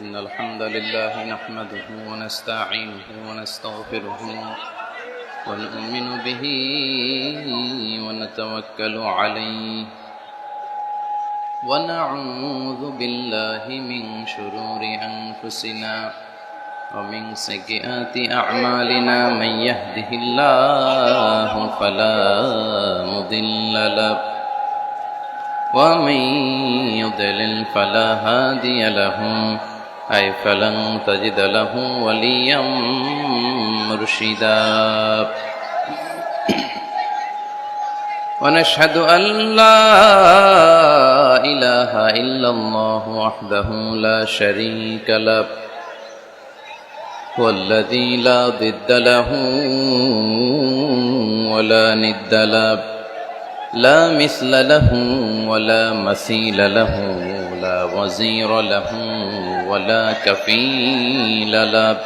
إن الحمد لله نحمده ونستعينه ونستغفره ونؤمن به ونتوكل عليه ونعوذ بالله من شرور أنفسنا ومن سيئات أعمالنا من يهده الله فلا مضل له ومن يضلل فلا هادي له أي فلن تجد له وليا مرشدا ونشهد أن لا إله إلا الله وحده لا شريك له والذي لا ضد له ولا ند له لا مثل له ولا مثيل له لا وزير له ولا كفيل له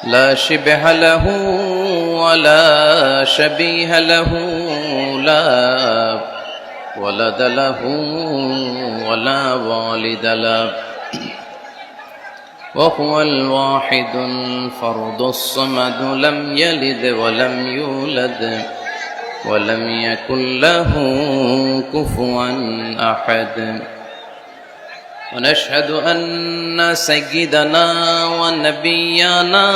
لا شبه له ولا شبيه له لا ولد له ولا والد له وهو الواحد الفرد الصمد لم يلد ولم يولد ولم يكن له كفوا أحد ونشهد أن سيدنا ونبينا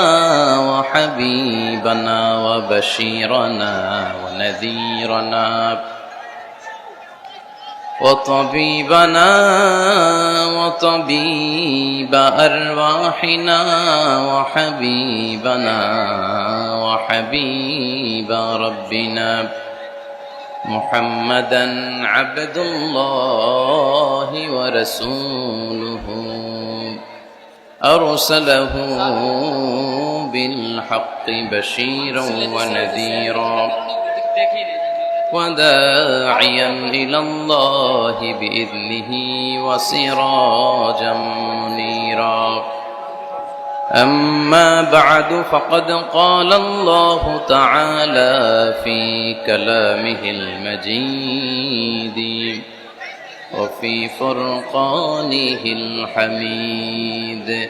وحبيبنا وبشيرنا ونذيرنا وطبيبنا وطبيب أرواحنا وحبيبنا وحبيب ربنا محمدا عبد الله ورسوله أرسله بالحق بشيرا ونذيرا وداعيا إلى الله بإذنه وسراجا منيرا أما بعد فقد قال الله تعالى في كلامه المجيد وفي فرقانه الحميد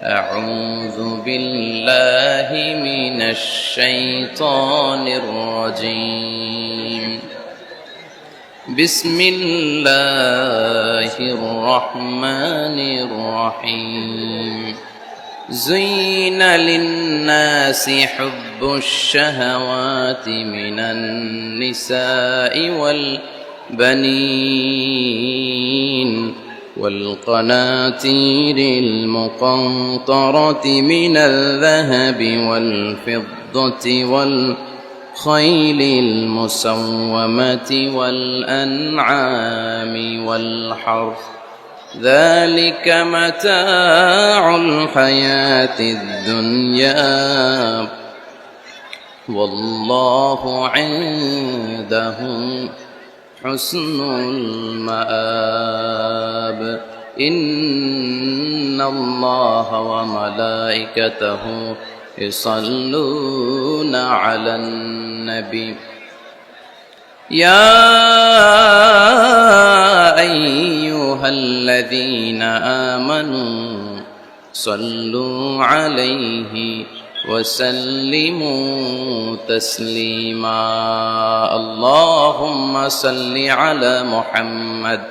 أعوذ بالله من الشيطان الرجيم بسم الله الرحمن الرحيم زين للناس حب الشهوات من النساء والبنين والقناطير المقنطرة من الذهب والفضة والخيل المسومة والأنعام والحرث ذلك متاع الحياة الدنيا والله عنده حسن المآب إن الله وملائكته يصلون على النبي يا أيها الذين آمنوا صلوا عليه وسلموا تسليما اللهم صل على محمد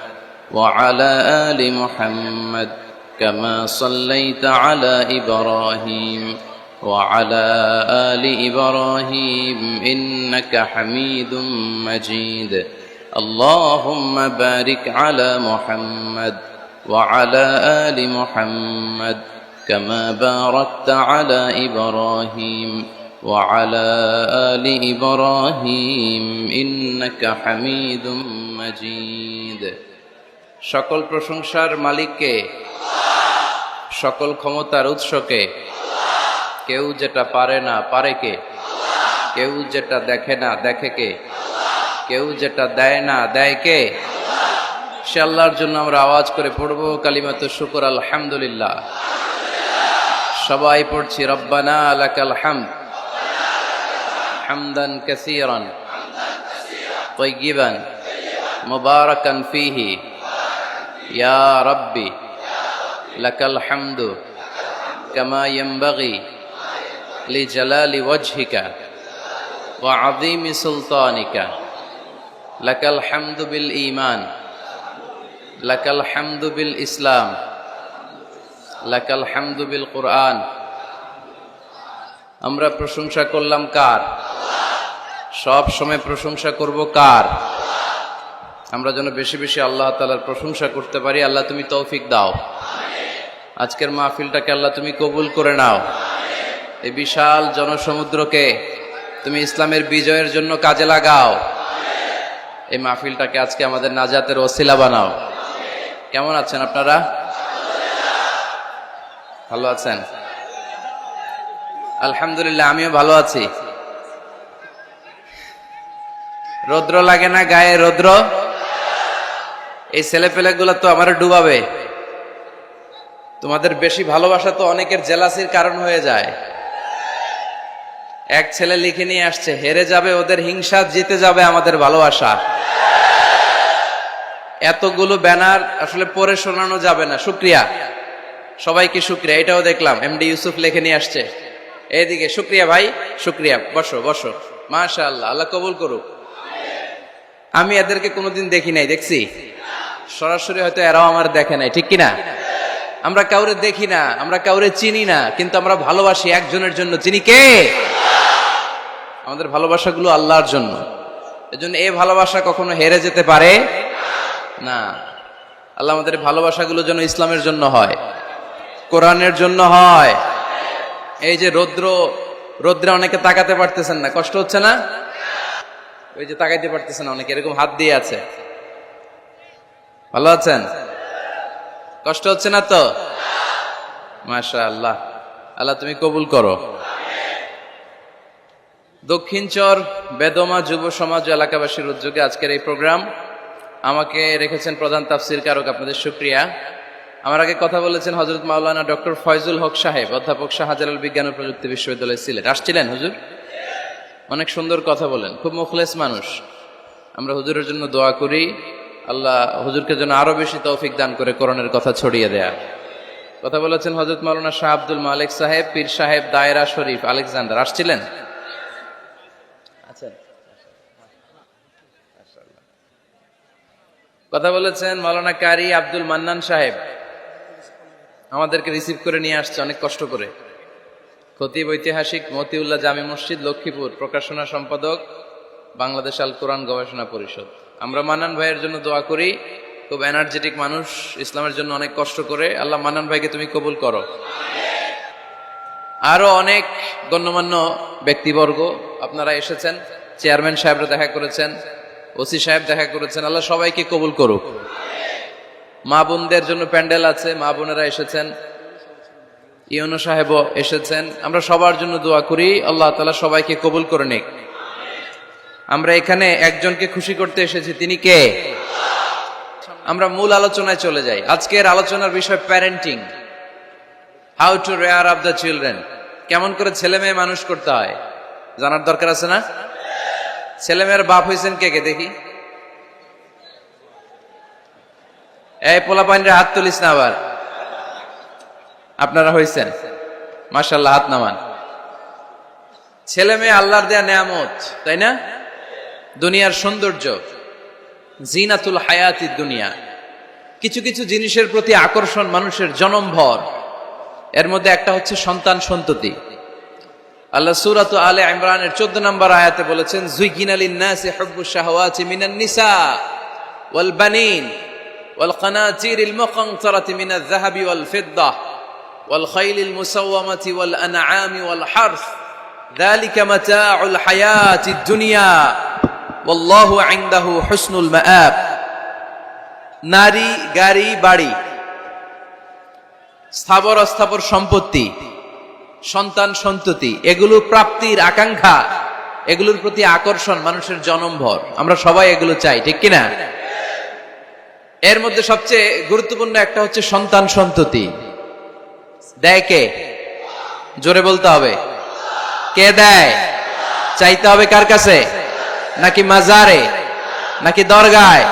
وعلى آل محمد كما صليت على إبراهيم وعلى آل إبراهيم إنك حميد مجيد اللهم بارك على محمد وعلى آل محمد كما باركت على إبراهيم وعلى آل إبراهيم إنك حميد مجيد সকল প্রশংসার মালিককে সকল ক্ষমতার উৎসকে কেউ যেটা পারে না পারে কে কেউ যেটা দেখে না দেখে কে কেউ যেটা দেয় না দেয় কে সে আল্লাহর জন্য আমরা আওয়াজ করে পড়ব কালিমাতু শুকর আলহামদুলিল্লাহ সবাই পড়ছি রব্বানা লাকাল হামদ হামদান কাসীরান طيبا مباركا فيه ইয়া রাব্বি লাকাল হামদু কামা ইয়ানবাগি লিজালালি ওয়াজহিকা ওয়া আযীমি সুলতানিকা লাকাল হামদু বিল ঈমান লাকাল হামদু বিল ইসলাম লাকাল হামদু বিল কুরআন। আমরা প্রশংসা করলাম কার? সব সময় প্রশংসা করব কার? আমরা যেন বেশি বেশি আল্লাহ তাআলার প্রশংসা করতে পারি। আল্লাহ তুমি তৌফিক দাও। আজকের মাহফিলটাকে আল্লাহ তুমি কবুল করে নাও। এই বিশাল জনসমুদ্রকে তুমি ইসলামের বিজয়ের জন্য কাজে লাগাও। এই মাহফিলটাকে আজকে আমাদের নাজাতের ওসিলা বানাও। কেমন আছেন আপনারা? ভালো আছেন? আলহামদুলিল্লাহ, আমিও ভালো আছি। রৌদ্র লাগে না গায়ে? রৌদ্র এই ছেলেপেলেগুলো তো আমার ডুবাবে। তোমাদের বেশি ভালোবাসা তো অনেকের জেলাসির কারণ হয়ে যায়। এক ছেলে লিখে নিয়ে আসছে, হেরে যাবে ওদের হিংসা, জিতে যাবে আমাদের ভালোবাসা। এতগুলো ব্যানার আসলে পড়ে শোনানো যাবে না। শুক্রিয়া, সবাইকে শুক্রিয়া। এটাও দেখলাম এমডি ইউসুফ লিখে নিয়ে আসছে। এইদিকে শুক্রিয়া ভাই, শুক্রিয়া। বসো বসো, মাশাআল্লাহ, আল্লাহ কবুল করুক। আমি এদেরকে কোনোদিন দেখি নাই, দেখছি সরাসরি, হয়তো এরাও আমার দেখে নাই, ঠিক কিনা? আমরা কাউরে দেখি না, আমরা কাউরে চিনি না, কিন্তু আমরা ভালোবাসি একজনের জন্য। চিনি কে? আমাদের ভালোবাসাগুলো আল্লাহর জন্য। এজন্য এই ভালোবাসা কখনো হেরে যেতে পারে না। আল্লাহ আমাদের ভালোবাসাগুলো যেন ইসলামের জন্য হয়, কোরআনের জন্য হয়। এই যে রৌদ্রে অনেকে তাকাতে পারতেছেন না, কষ্ট হচ্ছে না? ওই যে তাকাইতে পারতেছেন না অনেকে, এরকম হাত দিয়ে আছে। ভালো আছেন? কষ্ট হচ্ছে না তো? মাশাআল্লাহ, আল্লাহ তুমি কবুল করো। দক্ষিণচর বেদমা যুব সমাজ এলাকাবাসীর উদ্যোগে আজকের এই প্রোগ্রাম। আমাকে রেখেছেন প্রধান তাফসীর কারক, আপনাদের শুকরিয়া। আমার আগে কথা বলেছেন হযরত মাওলানা ডক্টর ফয়জুল হক সাহেব, অধ্যাপক শাহজালাল বিজ্ঞান ও প্রযুক্তি বিশ্ববিদ্যালয় সিলেট। আসছিলেন হুজুর? অনেক সুন্দর কথা বলেন, খুব মুখলেস মানুষ। আমরা হুজুরের জন্য দোয়া করি, আল্লাহ হুজুরকে যেন আরো বেশি তৌফিক দান করে কোরআনের কথা ছড়িয়ে দেয়া। কথা বলেছেন হযরত মাওলানা শাহ আব্দুল মালিক সাহেব, পীর সাহেব দায়রা শরীফ আলেকজান্ডার। আসছিলেন? আচ্ছা, কথা বলেছেন মাওলানা কারি আব্দুল মান্নান সাহেব, আমাদেরকে রিসিভ করে নিয়ে আসছে অনেক কষ্ট করে। খতিব ঐতিহাসিক মতিউল্লাহ জামি মসজিদ লক্ষ্মীপুর, প্রকাশনা সম্পাদক বাংলাদেশ আল কোরআন গবেষণা পরিষদ। আমরা মান্নান ভাইয়ের জন্য দোয়া করি, খুব এনার্জেটিক মানুষ, ইসলামের জন্য অনেক কষ্ট করে। আল্লাহ মান্নান ভাইকে তুমি কবুল করো। আরো অনেক গণ্যমান্য ব্যক্তিবর্গ আপনারা এসেছেন, চেয়ারম্যান সাহেবরা দেখা করেছেন, ওসি সাহেব দেখা করেছেন। আল্লাহ সবাইকে কবুল করুক। মা বোনদের জন্য প্যান্ডেল আছে, মা বোনেরা এসেছেন, ইউনো সাহেবও এসেছেন। আমরা সবার জন্য দোয়া করি, আল্লাহ তাআলা সবাইকে কবুল করে নিক। আমরা এখানে একজনকে খুশি করতে এসেছি, তিনি কে? আমরা মূল আলোচনায় চলে যাই। আজকের আলোচনার বিষয় parenting, how to rare up the children. কেমন করে ছেলে মেয়ে মানুষ করতে হয় জানার দরকার আছে না? ছেলে মেয়ের বাপ হয়েছেন কে কে দেখি? এই পোলাপাইনরা হাত তুলিস না আবার। আপনারা হয়েছেন? মাশাআল্লাহ, হাত নামান। ছেলে মেয়ে আল্লাহর দেয়া নেয়ামত, তাই না? দুনিয়ার সৌন্দর্য, জিনাতুল হায়াতিদ দুনিয়া। কিছু কিছু জিনিসের প্রতি আকর্ষণ মানুষের জনমভর। এর মধ্যে একটা হচ্ছে সন্তান সন্ততি। আল্লাহ সূরাত আলে ইমরানের 14 নম্বর আয়াতে বলেছেন, যুইগিনা লিন-নাসি হুব্বুশ শাহাওয়াতি মিনান নিসা ওয়াল বানিন ওয়াল কানাতিরিল মুকানতারাতি মিনাজ যাহাবি ওয়াল ফিদ্দা ওয়াল খাইলিল মুসাওয়ামাতি ওয়াল আনআমি ওয়াল হারস যালিকা মাতাউল হায়াতিদ দুনিয়া ওয়াল্লাহু ইনদাহু হুসনুল মাআব। নারী, গাড়ি, বাড়ি, স্থাবর অস্থাবর সম্পত্তি, সন্তান সন্ততি, এগুলো প্রাপ্তির আকাঙ্ক্ষা, এগুলোর প্রতি আকর্ষণ মানুষের জনমভর। আমরা সবাই এগুলো চাই, ঠিক কিনা? এর মধ্যে সবচেয়ে গুরুত্বপূর্ণ একটা হচ্ছে সন্তান সন্ততি। দেয় কে? জোরে বলতে হবে, কে দেয়? চাইতে হবে কার কাছে? নাকি মাজারে, নাকি দরগায়?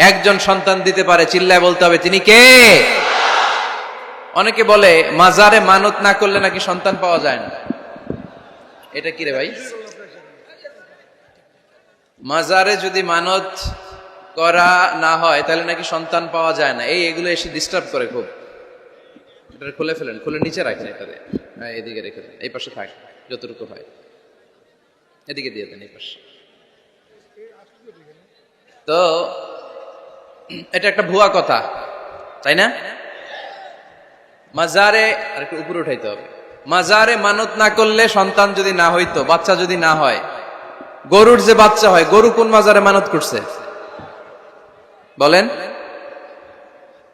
একজন সন্তান দিতে পারে, চিল্লায় বলতে হবে তিনি কে? অনেকে বলে মাজারে মানত না করলে নাকি সন্তান পাওয়া যায় না। এটা কি রে ভাই? মাজারে যদি মানত করা না হয় তাহলে নাকি সন্তান পাওয়া যায় না। এগুলো এসে ডিস্টার্ব করে খুব। এটা খুলে ফেলেন, খুলে নিচে রাখেন, এটাতে এদিকে রেখে দেন, এই পাশে থাক যতটুকু হয়, এদিকে দিয়ে দেন এই পাশে। তো এটা একটা ভুয়া কথা, তাই না? মাজারে আর একটু উপরে উঠাইতে হবে। মাজারে মানত না করলে সন্তান যদি না হইতো, বাচ্চা যদি না হয়, গরুর যে বাচ্চা হয়, গরু কোন মাজারে মানত করছে বলেন?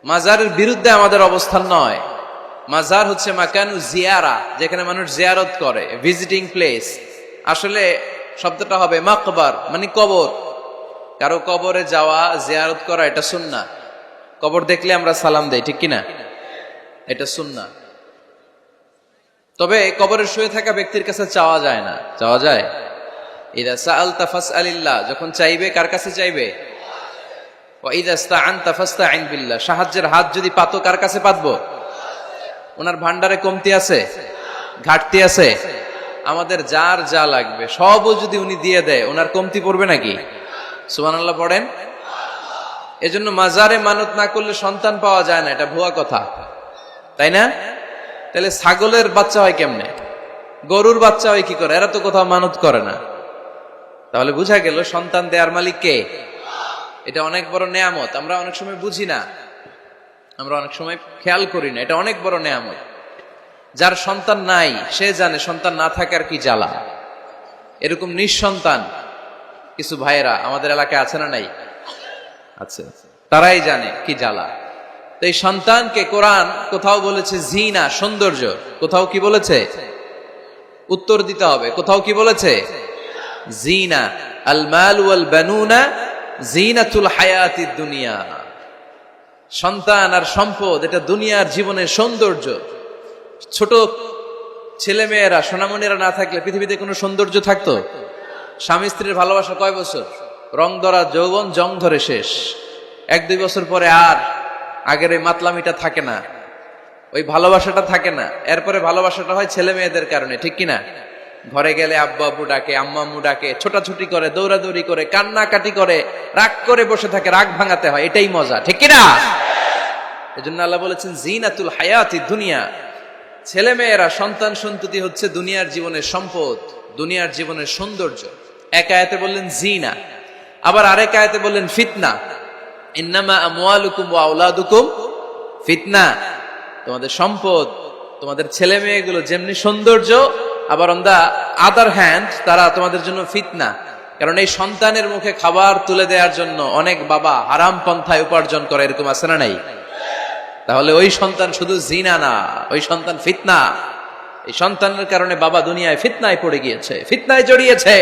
মাজারের বিরুদ্ধে আমাদের অবস্থান নয়। মাজার হচ্ছে মাকানু জিয়ারা, যেখানে মানুষ জিয়ারত করে, ভিজিটিং প্লেস। আসলে শব্দটা হবে মাকবার, মানে কবর। কারো কবরে যাওয়া, জিয়ারত করা, এটা সুন্নাহ। কবর দেখলে আমরা সালাম দেই, ঠিক কিনা? এটা সুন্নাহ। তবে কবরে শুয়ে থাকা ব্যক্তির কাছে চাওয়া যায় না। চাওয়া যায়? ইদা সাআলতা ফাসআলিল্লাহ, যখন চাইবে কার কাছে চাইবে? ওয়া ইদা ইসতাআনতা ফাসতাইন বিল্লাহ, সাহায্যের হাত যদি পাতো কার কাছে পাতবো? ওনার ভান্ডারে কমতি আছে, ঘাটতি আছে? আমাদের যার যা লাগবে সবও যদি উনি দিয়ে দেয়, ওনার কমতি পড়বে নাকি? সুবহানাল্লাহ পড়েন। এজন্য মাজারে মানত না করলে সন্তান পাওয়া যায় না, এটা ভুয়া কথা, তাই না? তাহলে ছাগলের বাচ্চা হয় কেমনে, গরুর বাচ্চা হয় কি করে? এরা তো কোথাও মানত করে না। তাহলে বুঝা গেল সন্তান দেয়ার মালিক কে? এটা অনেক বড় নেয়ামত। আমরা অনেক সময় বুঝি না, আমরা অনেক সময় খেয়াল করি না। এটা অনেক বড় নেয়ামত। যার সন্তান নাই সে জানে সন্তান না থাকার কি জ্বালা। এরকম নিঃসন্তান কিছু ভাইয়েরা আমাদের এলাকায় আছে না নাই? আছে। তারাই জানে কি জ্বালা। তো এই সন্তানকে কোরআন কোথাও বলেছে জিনা, সৌন্দর্য, কোথাও কি বলেছে? উত্তর দিতে হবে। কোথাও কি বলেছে? জিনা। আল মাল ওয়াল বানুনা জিনাতুল হায়াতিদ দুনিয়া। সন্তান আর সম্পদ এটা দুনিয়ার জীবনের সৌন্দর্য। ছোট ছেলে মেয়েরা, সোনামণিরা না থাকলে পৃথিবীতে কোনো সৌন্দর্য থাকতো? স্বামী স্ত্রীর ভালোবাসা কয় বছর? রং ধরা যৌবন, জং ধরে শেষ। 1-2 বছর পরে আর আগের ওই মাতলামিটা থাকে না, ওই ভালোবাসাটা থাকে না। এরপরে ভালোবাসাটা হয় ছেলে মেয়েদের কারণে, ঠিক কিনা? ঘরে গেলে আব্বু আব্বু ডাকে, আম্মা আম্মু ডাকে, ছোটাছুটি করে, দৌড়াদৌড়ি করে, কান্নাকাটি করে, রাগ করে বসে থাকে, রাগ ভাঙাতে হয়, এটাই মজা, ঠিক কিনা? এজন্য আল্লাহ বলেছেন জিনাতুল হায়াতি দুনিয়া। ছেলে মেয়েরা, সন্তান সন্ততি হচ্ছে দুনিয়ার জীবনের সম্পদ, দুনিয়ার জীবনের সৌন্দর্য। এক আয়াতে বললেন জিনা, আবার আরেক আয়াতে বললেন ফিতনা। ইন্নামা আমওয়ালুকুম ওয়া আওলাদুকুম ফিতনা। তোমাদের সম্পদ, তোমাদের ছেলে মেয়েগুলো যেমনি সৌন্দর্য, আবার অন দা আদার হ্যান্ড তারা তোমাদের জন্য ফিতনা। কারণ এই সন্তানের মুখে খাবার তুলে দেওয়ার জন্য অনেক বাবা হারাম পন্থায় উপার্জন করে, এরকম আছে না নাই? তাহলে ওই সন্তান শুধু জিনা না, ওই সন্তান ফিতনা। এই সন্তানের কারণে বাবা দুনিয়ায় ফিতনায় পড়ে গিয়েছে, ফিতনায় জড়িয়েছে।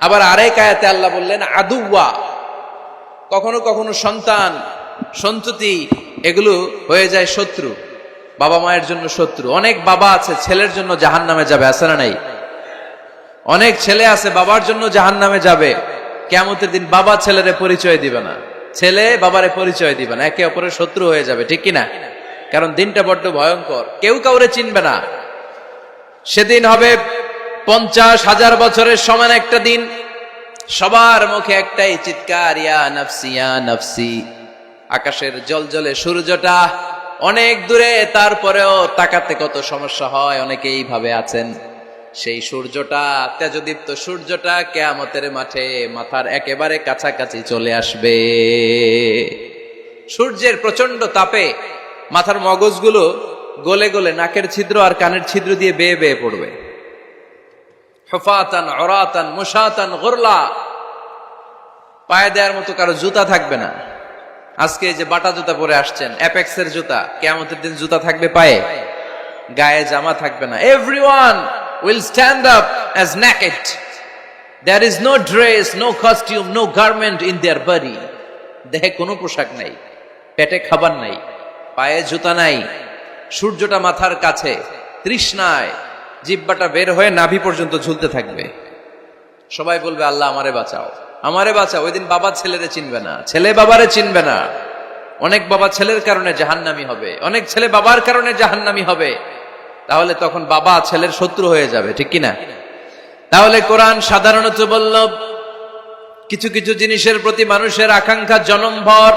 আবার আরেক আয়াতে আল্লাহ বললেন আদুওয়া। কখনো কখনো সন্তান সন্ততি এগুলো হয়ে যায় শত্রু, বাবা মায়ের জন্য শত্রু। অনেক বাবা আছে ছেলের জন্য জাহান্নামে যাবে, আছে না নাই? অনেক ছেলে আছে বাবার জন্য জাহান্নামে যাবে। কিয়ামতের দিন বাবা ছেলেরে পরিচয় দিবে না, ছেলে বাবারে পরিচয় দিবে না, একে অপরের শত্রু হয়ে যাবে, ঠিক কিনা? কারণ দিনটা বড্ড ভয়ঙ্কর, কেউ কাউরে চিনবে না। সেদিন হবে 50,000 বছরের সমান একটা দিন। সবার মুখে একটাই চিৎকার, ইয়া নাফসি ইয়া নাফসি। আকাশের জলজলে সূর্যটা অনেক দূরে, তারপরেও তাকাতে কত সমস্যা হয়। অনেকে এইভাবে আছেন, সেই সূর্যটা, তেজদীপ্ত সূর্যটা কিয়ামতের মাঠে মাথার একেবারে কাছাকাছি চলে আসবে। সূর্যের প্রচন্ড তাপে মাথার মগজগুলো গলে গলে নাকের ছিদ্র আর কানের ছিদ্র দিয়ে বেয়ে বেয়ে পড়বে। হুফাতান উরাতান মুশাতান গুরলা। পায়ে দেওয়ার মতো কারো জুতা থাকবে না। আজকে যে বাটা জুতা পরে আসছেন, অ্যাপেক্সের জুতা, কিয়ামতের দিন জুতা থাকবে পায়ে, গায়ে জামা থাকবে না। Everyone will stand up as naked. There is no dress, no costume, no garment in their body. দেহে কোনো পোশাক নাই, পেটে খাবার নাই, পায়ে জুতা নাই, সূর্যটা মাথার কাছে, তৃষ্ণায় জিহ্বাটা বের হয়ে নাভি পর্যন্ত ঝুলতে থাকবে। সবাই বলবে আল্লাহ আমারে বাঁচাও। আমারে বাঁচা। ওই দিন বাবা ছেলেরে চিনবে না, ছেলে বাবারে চিনবে না। অনেক বাবা ছেলের কারণে জাহান্নামী হবে, অনেক ছেলে বাবার কারণে জাহান্নামী হবে। তাহলে তখন বাবা ছেলের শত্রু হয়ে যাবে, ঠিক কিনা? তাহলে কোরআন সাধারণত বলল কিছু কিছু জিনিসের প্রতি মানুষের আকাঙ্ক্ষা জনমভর,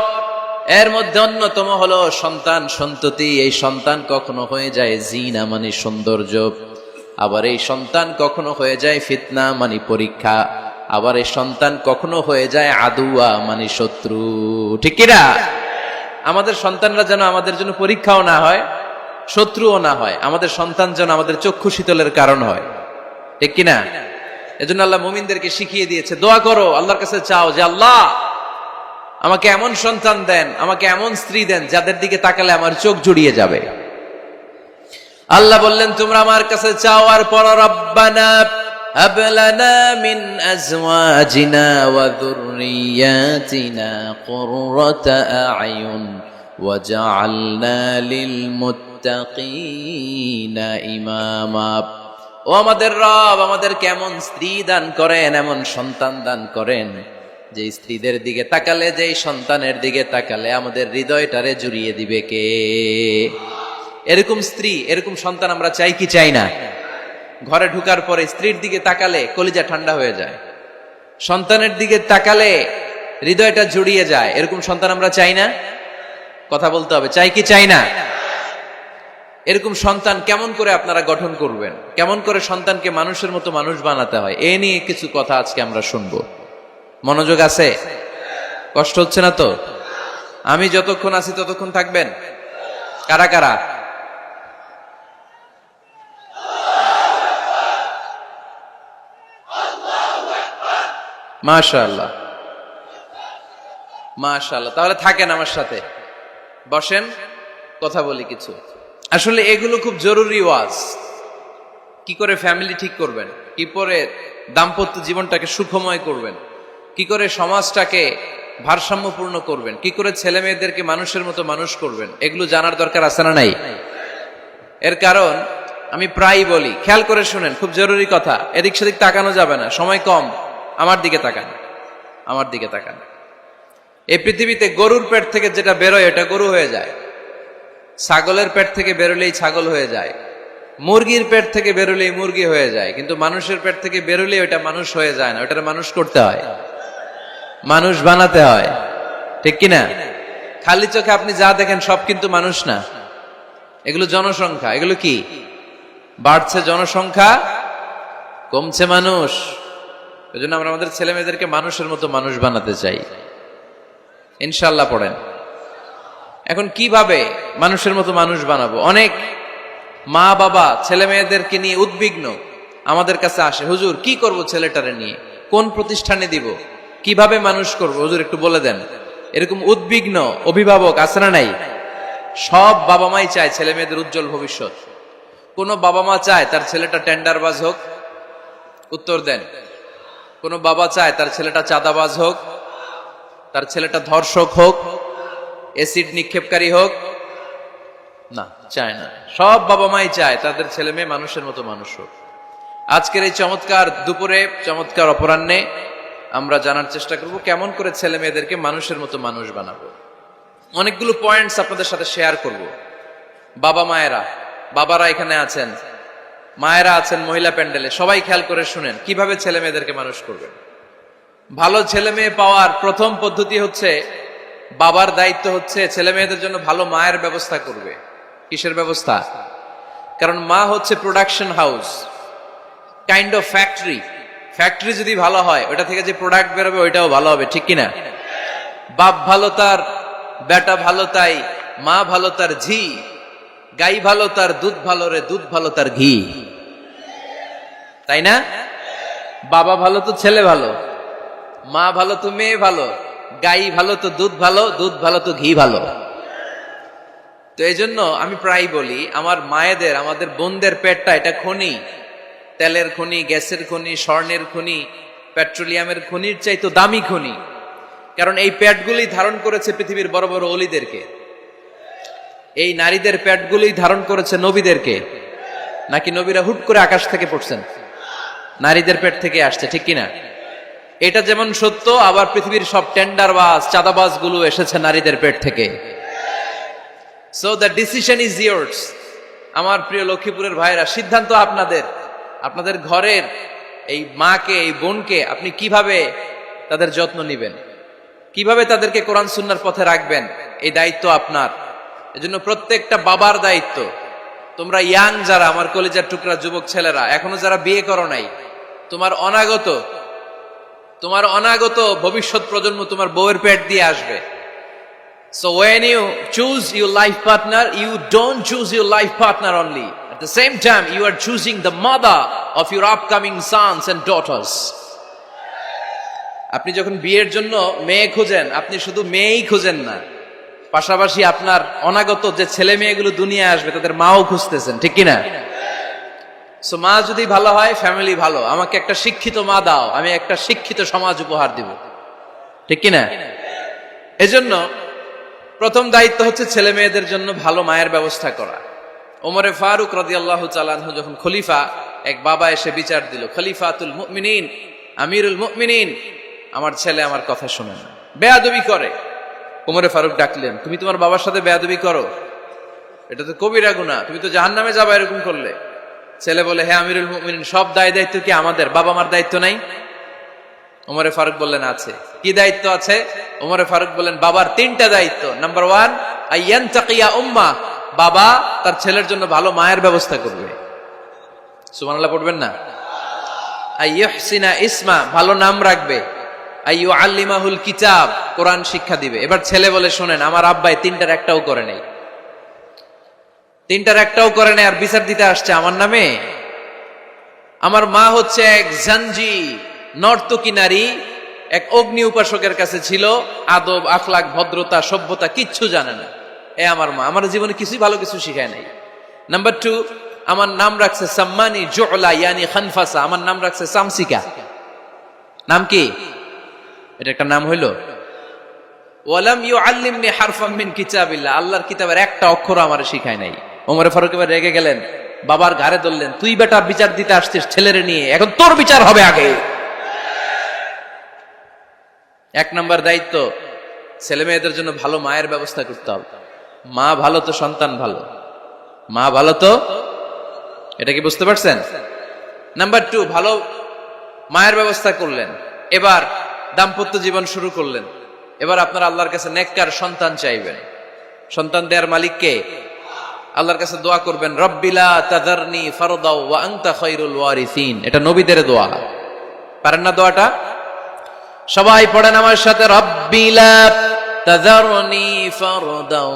এর মধ্যে অন্যতম হলো সন্তান সন্ততি। এই সন্তান কখনো হয়ে যায় জিনা মানে সৌন্দর্য, আবার এই সন্তান কখনো হয়ে যায় ফিতনা মানে পরীক্ষা, আবার এই সন্তান কখনো হয়ে যায় আদুয়া মানে শত্রু, ঠিক কিনা? আমাদের সন্তানরা যেন আমাদের জন্য পরীক্ষাও না হয়, শত্রুও না হয়। আমাদের সন্তান যেন আমাদের চক্ষু শীতলের কারণ হয়, ঠিক কিনা? এজন্য আল্লাহ মুমিনদেরকে শিখিয়ে দিয়েছে, দোয়া করো, আল্লাহর কাছে চাও যে আল্লাহ আমাকে এমন সন্তান দেন, আমাকে এমন স্ত্রী দেন যাদের দিকে তাকালে আমার চোখ জুড়িয়ে যাবে। আল্লাহ বললেন তোমরা আমার কাছে চাও আর পড়ো, রব্বানা হাব লানা মিন আজওয়াজিনা ওয়া যুররিয়াতিনা কুররাতা আ'য়ুন ওয়াজআলনা লিল মুত্তাকিনা ইমামা। ও আমাদের রব, আমাদের কেমন স্ত্রী দান করেন, এমন সন্তান দান করেন যে স্ত্রীদের দিকে তাকালে, যেই সন্তানের দিকে তাকালে আমাদের হৃদয়টারে জুড়িয়ে দিবে কে? এরকম স্ত্রী, এরকম সন্তান আমরা চাই কি চাই না? ঘরে ঢুকার পরে স্ত্রীর দিকে তাকালে কলিজা ঠান্ডা হয়ে যায়, সন্তানের দিকে তাকালে হৃদয়টা জুড়িয়ে যায়। এরকম সন্তান আমরা চাই না? কথা বলতে হবে, চাই কি চাই না? এরকম সন্তান কেমন করে আপনারা গঠন করবেন, কেমন করে সন্তানকে মানুষের মতো মানুষ বানাতে হয়, এ নিয়ে কিছু কথা আজকে আমরা শুনবো। মনোযোগ আছে? কষ্ট হচ্ছে না তো? আমি যতক্ষণ আছি ততক্ষণ থাকবেন? কারা কারা? মাশাআল্লাহ, মাশাআল্লাহ। তাহলে থাকেন আমার সাথে, বসেন, কথা বলি কিছু। আসলে এগুলো খুব জরুরি ওয়াজ। কি করে ফ্যামিলি ঠিক করবেন, কি করে দাম্পত্য জীবনটাকে সুখময় করবেন, কি করে সমাজটাকে ভারসাম্যপূর্ণ করবেন, কি করে ছেলে মেয়েদেরকে মানুষের মতো মানুষ করবেন, এগুলো জানার দরকার আছে না নাই? এর কারণ আমি প্রায় বলি, খেয়াল করে শুনেন, খুব জরুরি কথা। এদিক সেদিক তাকানো যাবে না, সময় কম। আমার দিকে তাকান, আমার দিকে তাকান। এই পৃথিবীতে গরুর পেট থেকে যেটা বেরোয় এটা গরু হয়ে যায়, ছাগলের পেট থেকে বেরোলেই ছাগল হয়ে যায়, মুরগির পেট থেকে বেরোলেই মুরগি হয়ে যায়, কিন্তু মানুষের পেট থেকে বেরোলেই ওটা মানুষ হয়ে যায় না। ওটার মানুষ করতে হয়, মানুষ বানাতে হয়, ঠিক কিনা? খালি চোখে আপনি যা দেখেন সব কিন্তু মানুষ না, এগুলো জনসংখ্যা। এগুলো কি? বাড়ছে জনসংখ্যা, কমছে মানুষ। এই জন্য আমরা আমাদের ছেলে মেয়েদেরকে মানুষের মতো মানুষ বানাতে চাই, ইনশাল্লাহ। পড়েন। এখন কিভাবে মানুষের মতো মানুষ বানাবো? অনেক মা বাবা ছেলে মেয়েদেরকে নিয়ে উদ্বিগ্ন, আমাদের কাছে আসে, হুজুর কি করব ছেলেটারে নিয়ে, কোন প্রতিষ্ঠানে দিব, কিভাবে মানুষ করব, হুজুর একটু বলে দেন। এরকম উদ্বিগ্ন অভিভাবক আছে না নাই? সব বাবা মাই চায় ছেলে মেয়েদের উজ্জ্বল ভবিষ্যৎ। কোন বাবা মা চায় তার ছেলেটা টেন্ডারবাজ হোক? উত্তর দেন। কোন বাবা চায় তার ছেলেটা চাঁদাবাজ হোক, তার ছেলেটা ধর্ষক হোক, এসিড নিক্ষেপকারী হোক? না, চায় না। সব বাবা মাই চায় তাদের ছেলে মেয়ে মানুষের মতো মানুষ হোক। আজকের এই চমৎকার দুপুরে, চমৎকার অপরাহ্নে আমরা জানার চেষ্টা করব কেমন করে ছেলে মেয়েদেরকে মানুষের মতো মানুষ বানাবো। অনেকগুলো পয়েন্টস আপনাদের সাথে শেয়ার করব। বাবা মায়েরা, বাবারা এখানে আছেন, মায়েরা আছেন মহিলা প্যান্ডেলে, সবাই খেয়াল করে শুনেন কিভাবে ছেলে মেয়েদেরকে মানুষ করবেন। ভালো ছেলে মেয়ে পাওয়ার প্রথম পদ্ধতি হচ্ছে, বাবার দায়িত্ব হচ্ছে ছেলে মেয়েদের জন্য ভালো মায়ের ব্যবস্থা করবে। কিসের ব্যবস্থা? কারণ মা হচ্ছে production house, kind of factory. Factory যদি ভালো হয়, ওটা থেকে যে প্রোডাক্ট বেরোবে ওইটাও ভালো হবে, ঠিক কিনা? বাপ ভালো তার বেটা ভালো তাই, মা ভালো তার ঝি, গাই ভালো তার দুধ ভালো রে, দুধ ভালো তার ঘি, তাই না? বাবা ভালো তো ছেলে ভালো, মা ভালো তো মেয়ে ভালো, গাই ভালো তো দুধ ভালো, দুধ ভালো তো ঘি ভালো। তো এই জন্য আমি প্রায় বলি, আমার মায়েদের, আমাদের বোনদের পেটটা এটা খনি, তেলের খনি, গ্যাসের খনি, স্বর্ণের খনি, পেট্রোলিয়ামের খনির চাইতো দামি খনি। কারণ এই পেটগুলি ধারণ করেছে পৃথিবীর বড় বড় অলিদেরকে। এই নারীদের পেটগুলি ধারণ করেছে নবীদেরকে। নাকি নবীরা হুট করে আকাশ থেকে পড়ছেন? নারীদের পেট থেকে আসছে, ঠিক কিনা? এটা যেমন সত্য, আবার পৃথিবীর সব টেন্ডারবাজ চাঁদাবাজ গুলো এসেছে নারীদের পেট থেকে। So the decision is years. আমার প্রিয় লক্ষ্মীপুরের ভাইরা, সিদ্ধান্ত আপনাদের। আপনাদের ঘরের এই মাকে, এই বোনকে আপনি কিভাবে তাদের যত্ন নেবেন, কিভাবে তাদেরকে কোরআন সুন্নাহর পথে রাখবেন, এই দায়িত্ব আপনার। এজন্য প্রত্যেকটা বাবার দায়িত্ব। তোমরা ইয়াং যারা, আমার কলেজের টুকরা যুবক ছেলেরা, এখনো যারা বিয়ে করো নাই, তোমার অনাগত ভবিষ্যৎ প্রজন্ম তোমার বউয়ের পেট দিয়ে আসবে। So when you choose your life partner, you don't choose your life partner only. At the same time, you are choosing the mother of your upcoming sons and daughters. আপনি যখন বিয়ের জন্য মেয়ে খুঁজেন, আপনি শুধু মেয়েই খুঁজেন না, পাশাপাশি আপনার অনাগত যে ছেলে মেয়েগুলো দুনিয়ায় আসবে তাদের মাও খুঁজতেছেন, ঠিক কিনা? সো মা যদি ভালো হয়, ফ্যামিলি ভালো। আমাকে একটা শিক্ষিত মা দাও, আমি একটা শিক্ষিত সমাজ উপহার দিব, ঠিক কিনা? এজন্য প্রথম দায়িত্ব হচ্ছে ছেলে মেয়েদের জন্য ভালো মায়ের ব্যবস্থা করা। ওমরে ফারুক রাদিয়াল্লাহু তাআলা আনহু যখন খলিফা, এক বাবা এসে বিচার দিল, খলিফাতুল মুমিনিন, আমিরুল মুমিনিন, আমার ছেলে আমার কথা শুনে না, বেয়াদবি করে। ওমরে ফারুক ডাকলেন, তুমি তোমার বাবার সাথে বেয়াদবি করো? এটা তো কবিরা গুনাহ, তুমি তো জাহান্নামে যাবে এরকম করলে। ছেলে বলে, হ্যাঁ আমিরুল মুমিনিন, সব দায়িত্ব কি আমাদের? বাবা মার দায়িত্ব নাই? ওমরে ফারুক বললেন, আছে। কি দায়িত্ব আছে? ওমরে ফারুক বললেন, বাবার 3টা দায়িত্ব। নাম্বার 1, আইয়ানতাকিয়া উম্মা, বাবা তার ছেলের জন্য ভালো মায়ের ব্যবস্থা করবে। সুবহানাল্লাহ পড়বেন না? আইয়ুহসিনা ইসমা, ভালো নাম রাখবে। আইয়ুআল্লিমাহুল কিতাব, কোরআন শিক্ষা দিবে। এবার ছেলে বলে, শোনেন, আমার আব্বাই 3টার একটাও করে নাই, 3টার একটাও করে নাই, আর বিচার দিতে আসছে আমার নামে। আমার মা হচ্ছে এক জাঞ্জি, নর্তকী নারী, এক অগ্নি উপাসকের কাছে ছিল, আদব আখলাক ভদ্রতা সভ্যতা কিচ্ছু জানে না। আমার মা আমার জীবনে কিছুই ভালো কিছু শিখায় নাই। নাম্বার 2, আমার নাম রাখছে সাম্মানি জুলা ইয়ানি খানফাসা, আমার নাম রাখছে সামসিকা। নাম কি? এটা একটা নাম হইল? ওয়ালাম ইউআল্লিমনি হারফাম মিন কিতাবিল্লাহ, আল্লাহর কিতাবের একটা অক্ষর আমারে শিখায় নাই। ওমর ফারুক এবার রেগে গেলেন, বাবার ঘাড়ে ধরলেন, তুই বেটা বিচার দিতে আসছিস ছেলেরে নিয়ে, এখন তোর বিচার হবে আগে। 1 নম্বর দায়িত্ব, ছেলে মেয়েদের জন্য ভালো মায়ের ব্যবস্থা করতে হবে। মা ভালো তো সন্তান ভালো, মা ভালো তো, এটা কি বুঝতে পারছেন? নাম্বার 2, ভালো মায়ের ব্যবস্থা করলেন, এবার দাম্পত্য জীবন শুরু করলেন। এবার আপনার আল্লাহর কাছে নেককার সন্তান চাইবেন। সন্তান দেওয়ার মালিক কে? আল্লাহর কাছে দোয়া করবেন, রব্বিলা তাযারনি ফারদাও ওয়া আনতা খায়রুল ওয়ারিসিন। এটা নবীদের দোয়া, পারেন না দোয়াটা? সবাই পড়েন আমার সাথে, রব্বিলা তাযারনি ফারদাও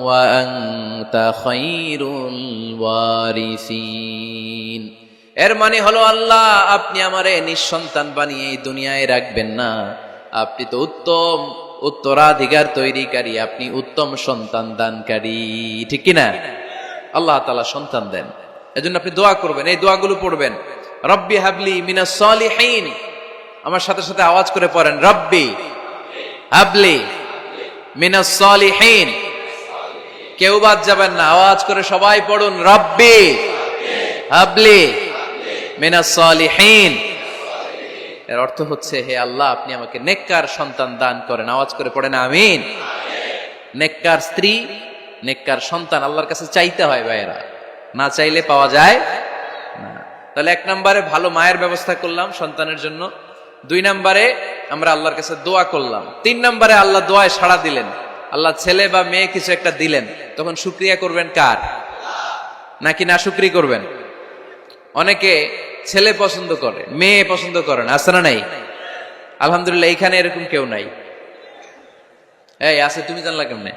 ওয়া আনতা খায়রুল ওয়ারিসিন। এর মানে হলো, আল্লাহ আপনি আমারে নিঃসন্তান বানিয়ে এই দুনিয়ায় রাখবেন না, আপনি তো উত্তম উত্তরাধিকার তৈরিকারী, আপনি উত্তম সন্তান দানকারী, ঠিক কিনা? আল্লাহ তাআলা সন্তান দেন, এজন্য আপনি দোয়া করবেন, এই দোয়াগুলো পড়বেন। রব্বি হাবলি মিনাস সালিহিন, আমার সাথে সাথে আওয়াজ করে পড়েন, রব্বি হাবলি মিনাস সালিহিন। কেউ বাদ যাবেন না, আওয়াজ করে সবাই পড়ুন, রব্বি হাবলি মিনাস সালিহিন। এর অর্থ হচ্ছে, হে আল্লাহ আপনি আমাকে নেককার সন্তান দান করেন। আওয়াজ করে পড়েন আমিন। নেককার স্ত্রী, নেককার সন্তান আল্লাহর কাছে চাইতে হয় ভাইয়েরা, না চাইলে পাওয়া যায় না। তাহলে 1 নম্বরে ভালো মায়ের ব্যবস্থা করলাম সন্তানের জন্য। 2 নম্বরে আমরা আল্লাহর কাছে দোয়া করলাম। 3 নম্বরে আল্লাহ দোয়ায় সাড়া দিলেন, আল্লাহ ছেলে বা মেয়ে কিছু একটা দিলেন, তখন শুকরিয়া করবেন কার? নাকি না শুকরি করবেন? অনেকে ছেলে পছন্দ করে, মেয়ে পছন্দ করেন, আছে না নাই? আলহামদুলিল্লাহ এখানে এরকম কেউ নাই। এই আছে, তুমি জানলা কেমনে?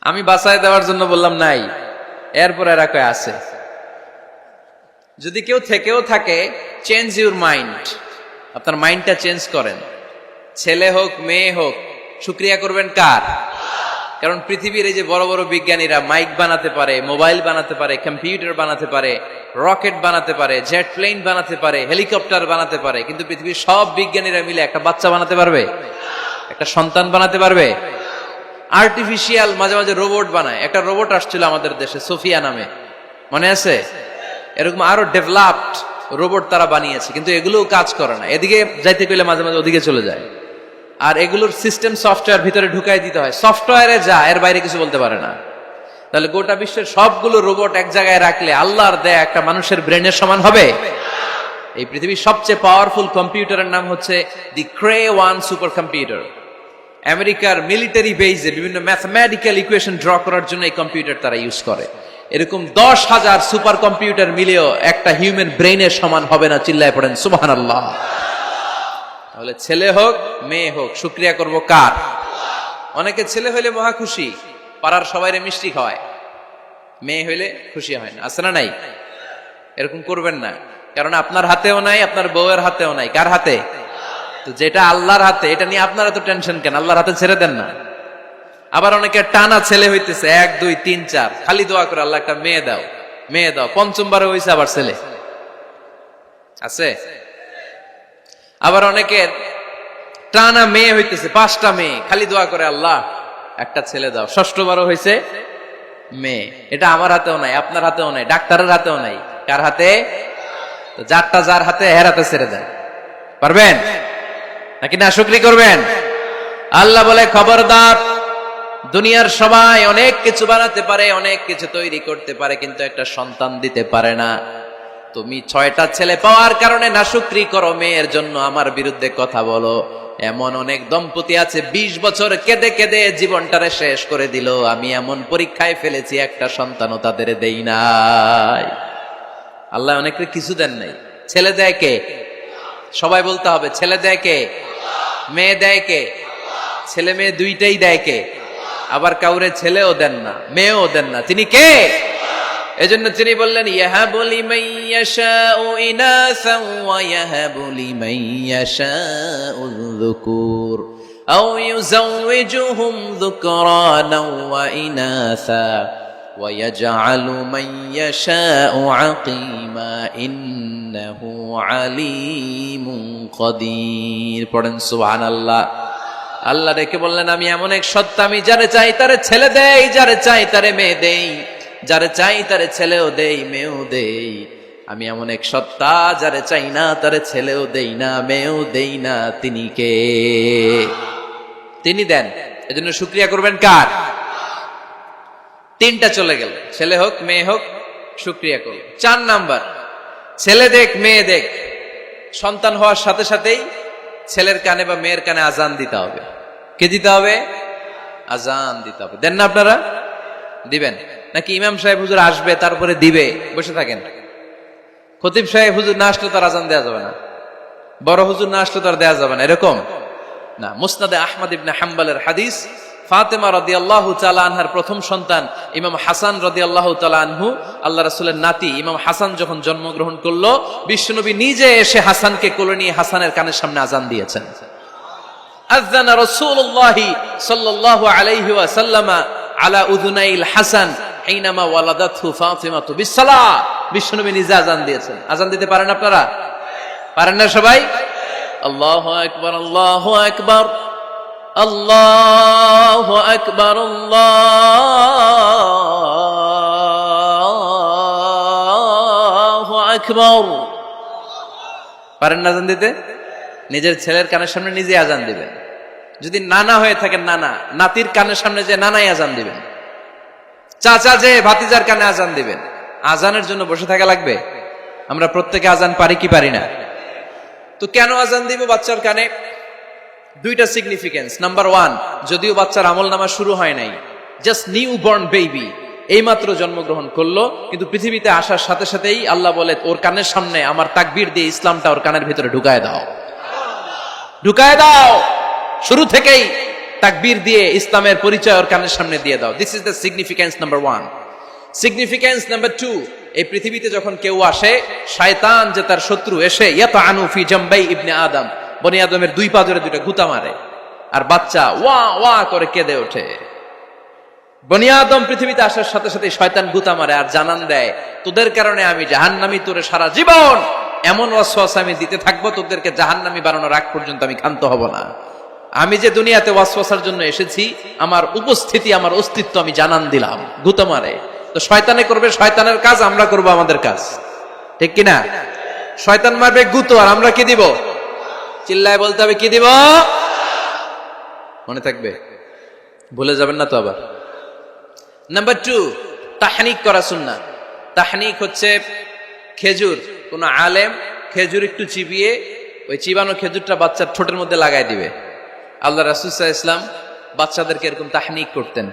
আমি বাঁচায় দেওয়ার জন্য বললাম নাই, এরপর এরা কয় আছে। যদি কেউ থেকেও থাকে, চেঞ্জ ইউর মাইন্ড, আপনার মাইন্ডটা চেঞ্জ করেন। ছেলে হোক মেয়ে হোক, শুকরিয়া করবেন কার? কারণ পৃথিবীর এই যে বড় বড় বিজ্ঞানীরা মাইক বানাতে পারে, মোবাইল বানাতে পারে, কম্পিউটার বানাতে পারে, রকেট বানাতে পারে, জেট প্লেন বানাতে পারে, হেলিকপ্টার বানাতে পারে, কিন্তু পৃথিবীর সব বিজ্ঞানীরা মিলে একটা বাচ্চা বানাতে পারবে? একটা সন্তান বানাতে পারবে? আর্টিফিশিয়াল মাঝে মাঝে রোবট বানায়। একটা রোবট আসছিল আমাদের দেশে, সোফিয়া নামে, মনে আছে? এরকম আরো ডেভেলপড রোবট তারা বানিয়েছে, কিন্তু এগুলোও কাজ করে না। এদিকে যাইতে গেলে মাঝে মাঝে ওদিকে চলে যায়। আর এগুলোর সিস্টেম সফটওয়্যার ভিতরে ঢুকাই দিতে হয়, সফটওয়্যারে যা, এর বাইরে কিছু বলতে পারে না। তাহলে গোটা বিশ্বের সবগুলো রোবট এক জায়গায় রাখলে আল্লাহর দেয়া একটা মানুষের ব্রেনের সমান হবে? এই পৃথিবীর সবচেয়ে পাওয়ারফুল কম্পিউটারের নাম হচ্ছে দি ক্রে 1 সুপার কম্পিউটার। আমেরিকার মিলিটারি বেজে বিভিন্ন ম্যাথমেটিক্যাল ইকুয়েশন ড্র করার জন্য এই কম্পিউটার তারা ইউজ করে। এরকম 10,000 সুপার কম্পিউটার মিলেও একটা হিউম্যান ব্রেনের সমান হবে না। চিল্লায় পড়েন সুবহানাল্লাহ। তাহলে ছেলে হোক মেয়ে হোক, শুকরিয়া করব কার? অনেকে ছেলে হইলে মহা খুশি, পাড়ার সবাইরে মিষ্টি খাওয়ায়, মেয়ে হইলে খুশি হয় না। আছে না নাই? এরকম করবেন না, কারণ আপনার হাতেও নাই, আপনার বউয়ের হাতেও নাই। কার হাতে? তো যেটা আল্লাহর হাতে, এটা নিয়ে আপনারা তো টেনশন কেন? আল্লাহর হাতে ছেড়ে দেন না। আবার অনেকে টানা ছেলে হইতেছে 1 2 3 4, খালি দোয়া করে আল্লাহ একটা মেয়ে দাও, মেয়ে দাও। পঞ্চমবারে হইছে আবার ছেলে। আছে? আবার অনেকের টানা মেয়ে হইতেছে 5টা মেয়ে, খালি দোয়া করে আল্লাহ একটা ছেলে দাও। ষষ্ঠবারও হইছে মেয়ে। এটা আমার হাতেও নাই, আপনার হাতেও নাই, ডাক্তারের হাতেও নাই। কার হাতে? তো যারটা যার হাতে, হের হাতে ছেড়ে দেন। পারবেন নাকি না শুকরি করবেন? আল্লাহ বলে খবরদার, দুনিয়ার সবাই অনেক কিছু বানাতে পারে, অনেক কিছু তৈরি করতে পারে, কিন্তু একটা সন্তান দিতে পারে না। তুমি 6টা ছেলে পাওয়ার কারণে না শুকরি করো, মেয়ের জন্য আমার বিরুদ্ধে কথা বলো। এমন অনেক দম্পতি আছে 20 বছর কেঁদে কেঁদে জীবনটারে শেষ করে দিল। আমি এমন পরীক্ষায় ফেলেছি, একটা সন্তানও তাদের দেই নাই। আল্লাহ অনেকের কিছু দেন নাই। ছেলে দেয় কে? সবাই বলতে হবে, ছেলে দেয় কে? মেয়ে দেয় কে? ছেলে মেয়ে দুইটাই দেয় কে? আবার কাউরে ছেলেও দেন না, মেয়েও দেন না। তিনি কে? এজন্য তিনি বললেন, ইয়াহাবু লিমান ইয়াশাউ ইনাসান ওয়া ইয়াহাবু লিমান ইয়াশাউ যুকুর আও ইউযাওয়িজুহুম যুকরানান ওয়া ইনাসা ওয়া ইয়াজআলু মান ইয়াশাউ আকিমা ইন্নাহু আলীমুন কাদির। পড়েন সুবহানাল্লাহ। আল্লাহ ডেকে বললেন, আমি এমন এক সত্তা, আমি যারে চাই তারে ছেলে দেই, যারে চাই তারে মেয়ে দেই, যারে চাই তারে ছেলেও দেই, মেয়েও দেই। আমি এমন এক সত্তা, যারে চাই না তারে ছেলেও দেই না, মেয়েও দেই না। তিনি কে? তিনি দেন। এজন্য শুকরিয়া করবেন কার? 3টা চলে গেল, ছেলে হোক মেয়ে হোক, শুকরিয়া করো। 4 নাম্বার, ছেলে দেখ মেয়ে দেখ, সন্তান হওয়ার সাথে সাথেই ছেলের কানে বা মেয়ের কানে আজান দিতে হবে। কে দিতে হবে? আজান দিতে হবে। দেন না আপনারা? দিবেন নাকি ইমাম সাহেব হুজুর আসবে তারপরে দিবে, বসে থাকেন? খতিব সাহেব হুজুর না আসলে তার আজান দেওয়া যাবে না, বড় হুজুর না আসলে তার দেওয়া যাবে না, এরকম না। মুসনাদে আহমদ ইবনে হাম্বলের হাদিস, ফাতেমা রাদিয়াল্লাহু তাআলা আনহার প্রথম সন্তান ইমাম হাসান রাদিয়াল্লাহু তাআলা আনহু, আল্লাহ রাসূলের নাতি ইমাম হাসান যখন জন্মগ্রহণ করলো, বিশ্বনবী নিজে এসে হাসানকে কোলে নিয়ে হাসানের কানের সামনে আজান দিয়েছেন। আযানা রাসূলুল্লাহ সাল্লাল্লাহু আলাইহি ওয়াসাল্লাম আলা উযুনাইল হাসান হিনামা ওয়ালাদাতহু ফাতিমাতু বিসসালাহ। বিশ্বনবী নিজে আজান দিয়েছেন। আজান দিতে পারেন আপনারা? পারেন না সবাই? আল্লাহু আকবার, আল্লাহু আকবার, আল্লাহু আকবার, আল্লাহু আকবার। পারেন না আজান দিতে? নিজের ছেলের কানের সামনে নিজে আজান দিবেন। যদি নানা হয়ে থাকেন, নানা নাতির কানের সামনে যে নানাই আজান দিবেন, চাচা যে ভাতিজার কানে আজান দিবেন। আজানের জন্য বসে থাকা লাগবে? আমরা প্রত্যেকে আজান পারি কি পারি না? তো কেন আজান দিব বাচ্চার কানে? 2টা সিগনিফিকেন্স। নাম্বার 1, যদিও বাচ্চার আমল নামা শুরু হয় নাই, জাস্ট নিউ বর্ন বেবি, এইমাত্র জন্মগ্রহণ করলো, কিন্তু পৃথিবীতে আসার সাথে সাথেই আল্লাহ বলে, ওর কানের সামনে আমার তাকবীর দিয়ে ইসলামটা ওর কানের ভিতরে ঢুকায় দাও, ঢুকায় দাও। শুরু থেকেই তাকবীর দিয়ে ইসলামের পরিচয় ওর কানের সামনে দিয়ে দাও। This is the significance number 1। Significance number 2, এই পৃথিবীতে যখন কেউ আসে, শয়তান যে তার শত্রু, এসে ইয়াতাআনু ফি জামবাই ইবনে আদম, বনি আদমের 2 পা ধরে 2টা গুতা মারে, আর বাচ্চা ওয়া ওয়া করে কেঁদে ওঠে। বনি আদম পৃথিবীতে আসার সাথে সাথে শয়তান গুতা মারে আর জানান দেয়, তোদের কারণে আমি জাহান্নামী, তোরে সারা জীবন এমন ওয়াসওয়াসা আমি দিতে থাকবো, তোদেরকে জাহান্নামী বানানোর আগ পর্যন্ত আমি ক্ষান্ত হব না। আমি যে দুনিয়াতে ওয়াসওয়াসার জন্য এসেছি, আমার উপস্থিতি, আমার অস্তিত্ব আমি জানান দিলাম। গুতা মারে। তো শয়তানে করবে শয়তানের কাজ, আমরা করব আমাদের কাজ, ঠিক কিনা? শয়তান মারবে গুতো, আর আমরা কি দিব? চিল্লায় বলতে হবে কি দিব? মনে থাকবে, ভুলে যাবেন না তো আবার। নাম্বার 2, তাহনিক করা সুন্নাহ। তাহনিক হচ্ছে খেজুর, কোন আলেম খেজুর একটু চিবিয়ে ওই চিবানো খেজুরটা বাচ্চার ঠোঁটের মধ্যে লাগাই দিবে। আল্লাহ রাসূল সাল্লাল্লাহু আলাইহি ওয়াসাল্লাম বাচ্চাদেরকে এরকম তাহনিক করতেন।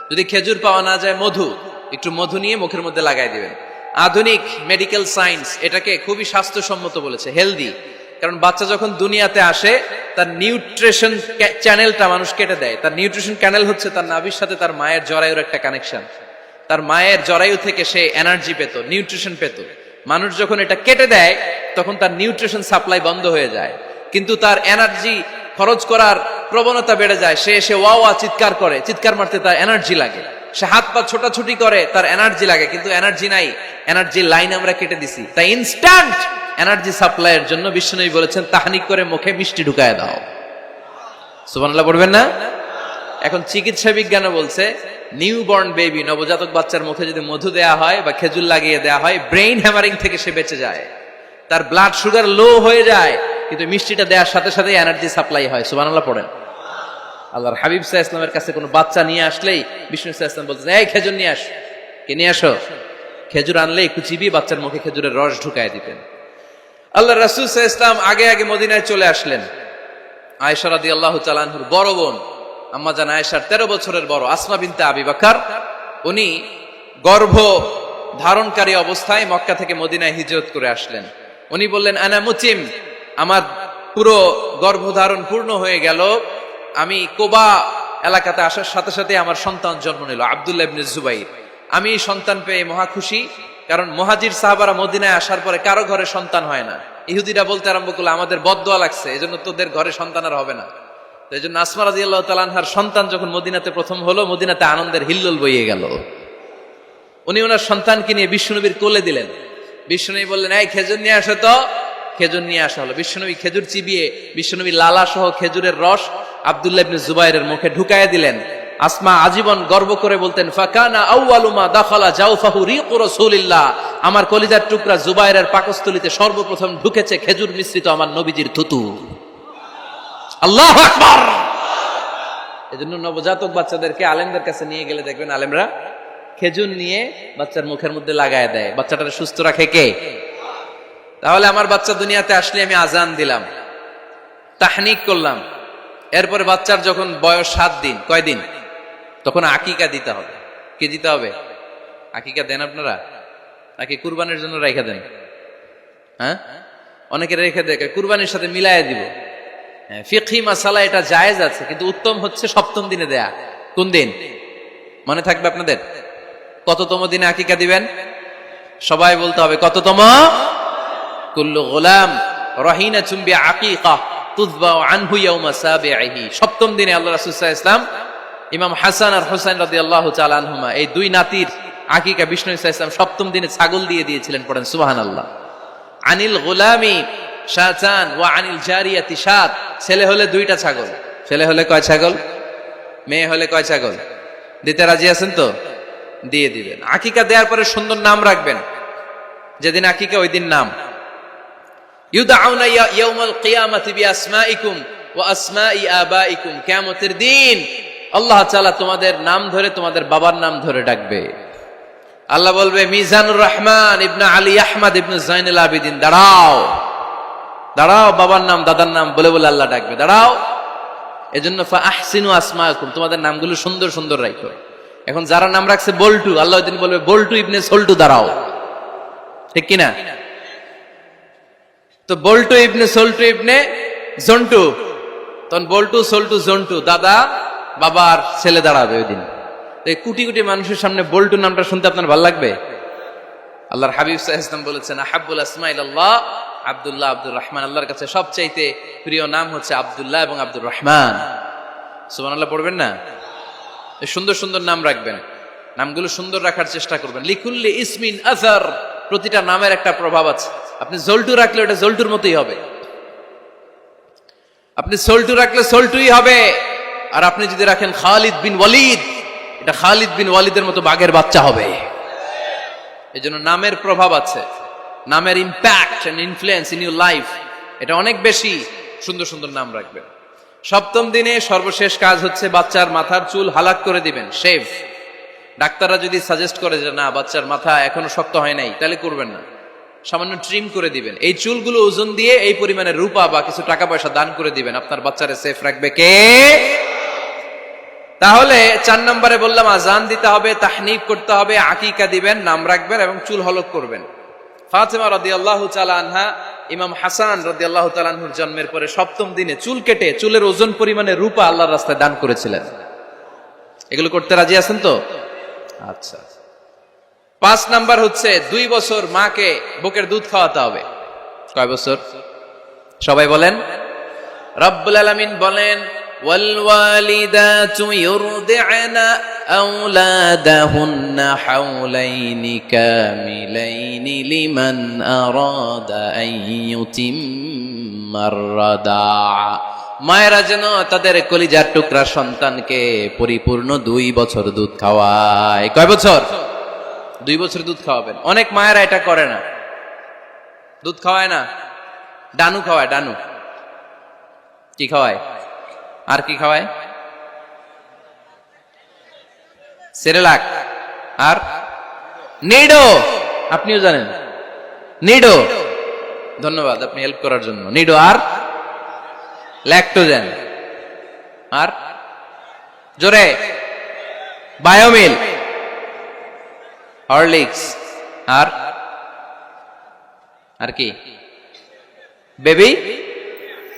যদি খেজুর পাওয়া না যায়, একটু মধু নিয়ে মুখের মধ্যে লাগাই দিবেন। আধুনিক মেডিকেল সায়েন্স এটাকে খুবই স্বাস্থ্যসম্মত বলেছে, হেলদি। কারণ বাচ্চা যখন দুনিয়াতে আসে তার নিউট্রিশন চ্যানেলটা মানুষ কেটে দেয়। তার নিউট্রিশন চ্যানেল হচ্ছে তার নাভির সাথে তার মায়ের জরায়ুর একটা কানেকশন। তার মায়ের জরায়ু থেকে সে এনার্জি পেত, নিউট্রিশন পেত। মানুষ যখন এটা কেটে দেয় তখন তার নিউট্রিশন সাপ্লাই বন্ধ হয়ে যায়, কিন্তু তার এনার্জি খরচ করার প্রবণতা বেড়ে যায়। সে এসে ওয়া ওয়া চিৎকার করে, চিৎকার মারতে তার এনার্জি লাগে। সে হাত পা ছোটাছুটি করে, তার এনার্জি লাগে, কিন্তু এনার্জি নাই। এনার্জি লাইন আমরা কেটে দিছি। তাই ইনস্ট্যান্ট এনার্জি সাপ্লাইয়ের জন্য বিশ্বনবী বলেছেন তাহনিক করে মুখে মিষ্টি ঢুকায় দাও। সুবহানাল্লাহ পড়বেন না? এখন চিকিৎসা বিজ্ঞানও বলছে নিউবর্ন বেবি, নবজাতক বাচ্চার মুখে যদি মধু দেয়া হয় বা খেজুর লাগিয়ে দেয়া হয়, ব্রেইন হ্যামারিং থেকে সে বেঁচে যায়। তার ব্লাড সুগার লো হয়ে যায়, কিন্তু মিষ্টিটা দেওয়ার সাথে সাথে এনার্জি সাপ্লাই হয়। সুবহানাল্লাহ পড়েন। আল্লাহর হাবিব সাল্লাল্লাহু আলাইহি ওয়াসাল্লামের কাছে কোনো বাচ্চা নিয়ে আসলেই বিষ্ণু সাল্লাল্লাহু আলাইহি ওয়াসাল্লাম বলতেন, এই খেজুর নিয়ে আস। কে নিয়ে আসো? খেজুর আনলে একটু চিবিয়ে বাচ্চার মুখে খেজুরের রস ঢুকায় দিতেন। আল্লাহ রাসূল সাল্লাল্লাহু আলাইহি ওয়াসাল্লাম আগে আগে মদিনায় চলে আসলেন। আয়েশা রাদিয়াল্লাহু তাআলা আনহার বড় বোন, আম্মা জান আয়েশার 13 বছরের বড় আসমা বিনতে আবি বকর, উনি গর্ভ ধারণকারী অবস্থায় মক্কা থেকে মদিনায় হিজরত করে আসলেন। উনি বললেন, আনা মুতিম, আমার পুরো গর্ভধারণ পূর্ণ হয়ে গেল। আমি কোবা এলাকাতে আসার সাথে সাথে আমার সন্তান জন্ম নিল, আব্দুল্লাহ ইবনে জুবাইর। আমি সন্তান পেয়ে মহা খুশি, কারণ মুহাজির সাহাবারা মদিনায় আসার পরে কারো ঘরে সন্তান হয় না। ইহুদিরা বলতে আরম্ভ করলো, আমাদের বদদোয়া লাগছে, এজন্য তোদের ঘরে সন্তান আর হবে না। তো এই জন্য আসমা রাদিয়াল্লাহু তাআলা আনহার সন্তান যখন মদিনাতে প্রথম হলো, মদিনাতে আনন্দের হিল্লোল বইয়ে গেল। উনি ওনার সন্তানকে নিয়ে বিশ্বনবীর কোলে দিলেন। বিশ্বনবী বললেন, এই খেজুর নিয়ে আসো তো। খেজুর নিয়ে আসা হলো। বিশ্বনবী খেজুর চিবিয়ে বিশ্বনবী লালা সহ খেজুরের রস আব্দুল্লাহ ইবনে জুবাইরের মুখে ঢুকায়া দিলেন। আসমা আজীবন গর্ব করে বলতেন, ফাকানা আউয়ালু মা দাখালা জাওফাহু রিকু রাসূলিল্লাহ, আমার কলিজার টুকরা জুবাইরের পাকস্থলীতে সর্বপ্রথম ঢুকেছে খেজুর মিশ্রিত আমার নবীজির থুতু। আল্লাহু আকবার। এজন্য নবজাতক বাচ্চাদেরকে আলেমদের কাছে নিয়ে গেলে দেখবেন আলেমরা খেজুর নিয়ে বাচ্চার মুখের মধ্যে লাগায় দেয়। বাচ্চাটাকে সুস্থ রাখে কে? তাহলে আমার বাচ্চা দুনিয়াতে আসলে আমি আজান দিলাম, তাহনিক করলাম, এরপরে বাচ্চার যখন বয়স 7 দিন, কয় দিন, তখন আকিকা দিতে হবে। কি দিতে হবে? আকিকা দেন আপনারা? নাকি কুরবানির জন্য রেখে দেন? হ্যাঁ, অনেকে রেখে দেয়, কুরবানির সাথে মিলায় দিব। ফিকহি মাসালা এটা জায়েজ আছে, কিন্তু উত্তম হচ্ছে 7ম দিনে দেয়া। কোন দিন মনে থাকবে আপনাদের? কততম দিনে আকিকা দিবেন? সবাই বলতে হবে কততম? কুল্লু গোলাম রাহিনাতুম বিআকিকা তুযবা আনহু ইয়াওমা সাবিহি। 7ম দিনে আল্লাহ রাসূল সাল্লাল্লাহু আলাইহি ওয়াসাল্লাম ইমাম হাসান আর হুসাইন রাদিয়াল্লাহু তাআলা আনহুমা, এই দুই নাতির আকিকা বিষ্ণু সাল্লাল্লাহু আলাইহি ওয়াসাল্লাম 7ম দিনে ছাগল দিয়ে দিয়েছিলেন। পড়েন সুবহানাল্লাহ। আনিল গোলামি শাতান ওয়া আনিল জারিয়াতি শাত। ছেলে হলে 2টা ছাগল। ছেলে হলে কয় ছাগল? মেয়ে হলে কয় ছাগল? দিতে রাজি আছেন তো? দিয়ে দিবেন। আকিকা দেওয়ার পরে সুন্দর নাম রাখবেন। যেদিন আকিকা ওই দিন নাম। ইউদাউনা ইয়াউমাল কিয়ামাতি বিআসমাইকুম ওয়া আসমাই আবাইকুম। কিয়ামতের দিন আল্লাহ তাআলা তোমাদের নাম ধরে, তোমাদের বাবার নাম ধরে ডাকবে। আল্লাহ বলবে, মিজানুর রহমান ইবনে আলী আহমদ ইবনে জাইনুল আবিদিন, দাঁড়াও দাঁড়াও, বাবার নাম দাদার নাম বলে বলে আল্লাহ ডাকবে, দাঁড়াও। এজন্য ফা আহসিনু আসমাকুম, তোমাদের নামগুলো সুন্দর সুন্দর রাখো। এখন যারা নাম রাখছে বল্টু, আল্লাহ ওই দিন বলবে, বল্টু ইবনে সল্টু, দাঁড়াও। ঠিক কিনা? তো বল্টু ইবনে সল্টু ইবনে জন্টু, তখন বল্টু সল্টু জন্টু, দাদা বাবার ছেলে দাঁড়াবে ওই দিন। কোটি কোটি মানুষের সামনে বল্টু নামটা শুনতে আপনার ভালো লাগবে? আল্লাহর হাবিব সাল্লাল্লাহু আলাইহি ওয়াসাল্লাম বলেছেন, আহাব্বুল আসমা ইলাল্লাহ আব্দুল্লাহ আব্দুর রহমান। আল্লাহর কাছে সবচাইতে প্রিয় নাম হচ্ছে আব্দুল্লাহ এবং আব্দুর রহমান। সুবহানাল্লাহ পড়বেন না? সুন্দর সুন্দর নাম রাখবেন, নামগুলো সুন্দর রাখার চেষ্টা করবেন। লিকুল্লি ইসমিন আসার, প্রতিটা নামের একটা প্রভাব আছে। আপনি জল্টু রাখলে ওটা জল্টুর মতোই হবে, আপনি সল্টু রাখলে সল্টুই হবে। আর আপনি যদি রাখেন খালিদ বিন ওয়ালিদ, এটা খালিদ বিন ওয়ালিদের মতো বাঘের বাচ্চা হবে। এই জন্য নামের প্রভাব আছে। নামের impact and influence in your life এটা অনেক বেশি। সুন্দর সুন্দর নাম রাখবেন। সপ্তম দিনে সর্বশেষ কাজ হচ্ছে বাচ্চার মাথার চুল হালাক করে দিবেন, শেভ। ডাক্তাররা যদি সাজেস্ট করে যে না বাচ্চার মাথা এখনো শক্ত হয় নাই, তাহলে করবেন না, সামান্য ট্রিম করে দিবেন। এই চুলগুলো ওজন দিয়ে এই পরিমাণে রূপা বা কিছু টাকা পয়সা দান করে দিবেন, আপনার বাচ্চারে সেফ রাখবে কে? তাহলে 4 নম্বরে বললাম আজান দিতে হবে, তাহনিক করতে হবে, আকিকা দিবেন, নাম রাখবেন এবং চুল হলক করবেন। ফাতেমা রাদিয়াল্লাহু তাআলা আনহা ইমাম হাসান রাদিয়াল্লাহু তাআলা আনহুর জন্মের পরে সপ্তম দিনে চুল কেটে চুলের ওজন পরিমাণে রূপা আল্লাহর রাস্তায় দান করেছিলেন। এগুলো করতে রাজি আছেন তো? আচ্ছা। 5 নাম্বার হচ্ছে 2 বছর মাকে বুকের দুধ খাওয়াতে হবে। কয় বছর? সবাই বলেন। রব্বুল আলামিন বলেন ওয়াল ওয়ালিদাতু ইউরদি'না আওলাদাহুন্না হাওলাইনি কামিলাইনি লিমান আরাদা আন ইউতিম্মার রাদা'a। মায়েরা যেন তাদের কলিজার টুকরা সন্তানকে পরিপূর্ণ 2 বছর দুধ খাওয়ায়। কয় বছর? 2 বছর দুধ খাওয়াবেন। অনেক মায়েরা এটা করে না, দুধ খাওয়ায় না, ডানু খাওয়ায়। ডানু কি খাওয়ায়? আর কি খাওয়ায়? সেরেলাক আর নিডো। আপনিও জানেন নিডো? ধন্যবাদ আপনি হেল্প করার জন্য। নিডো আর ল্যাকটোজেন আর জোরে বায়োমিল, হরলিক্স আর কি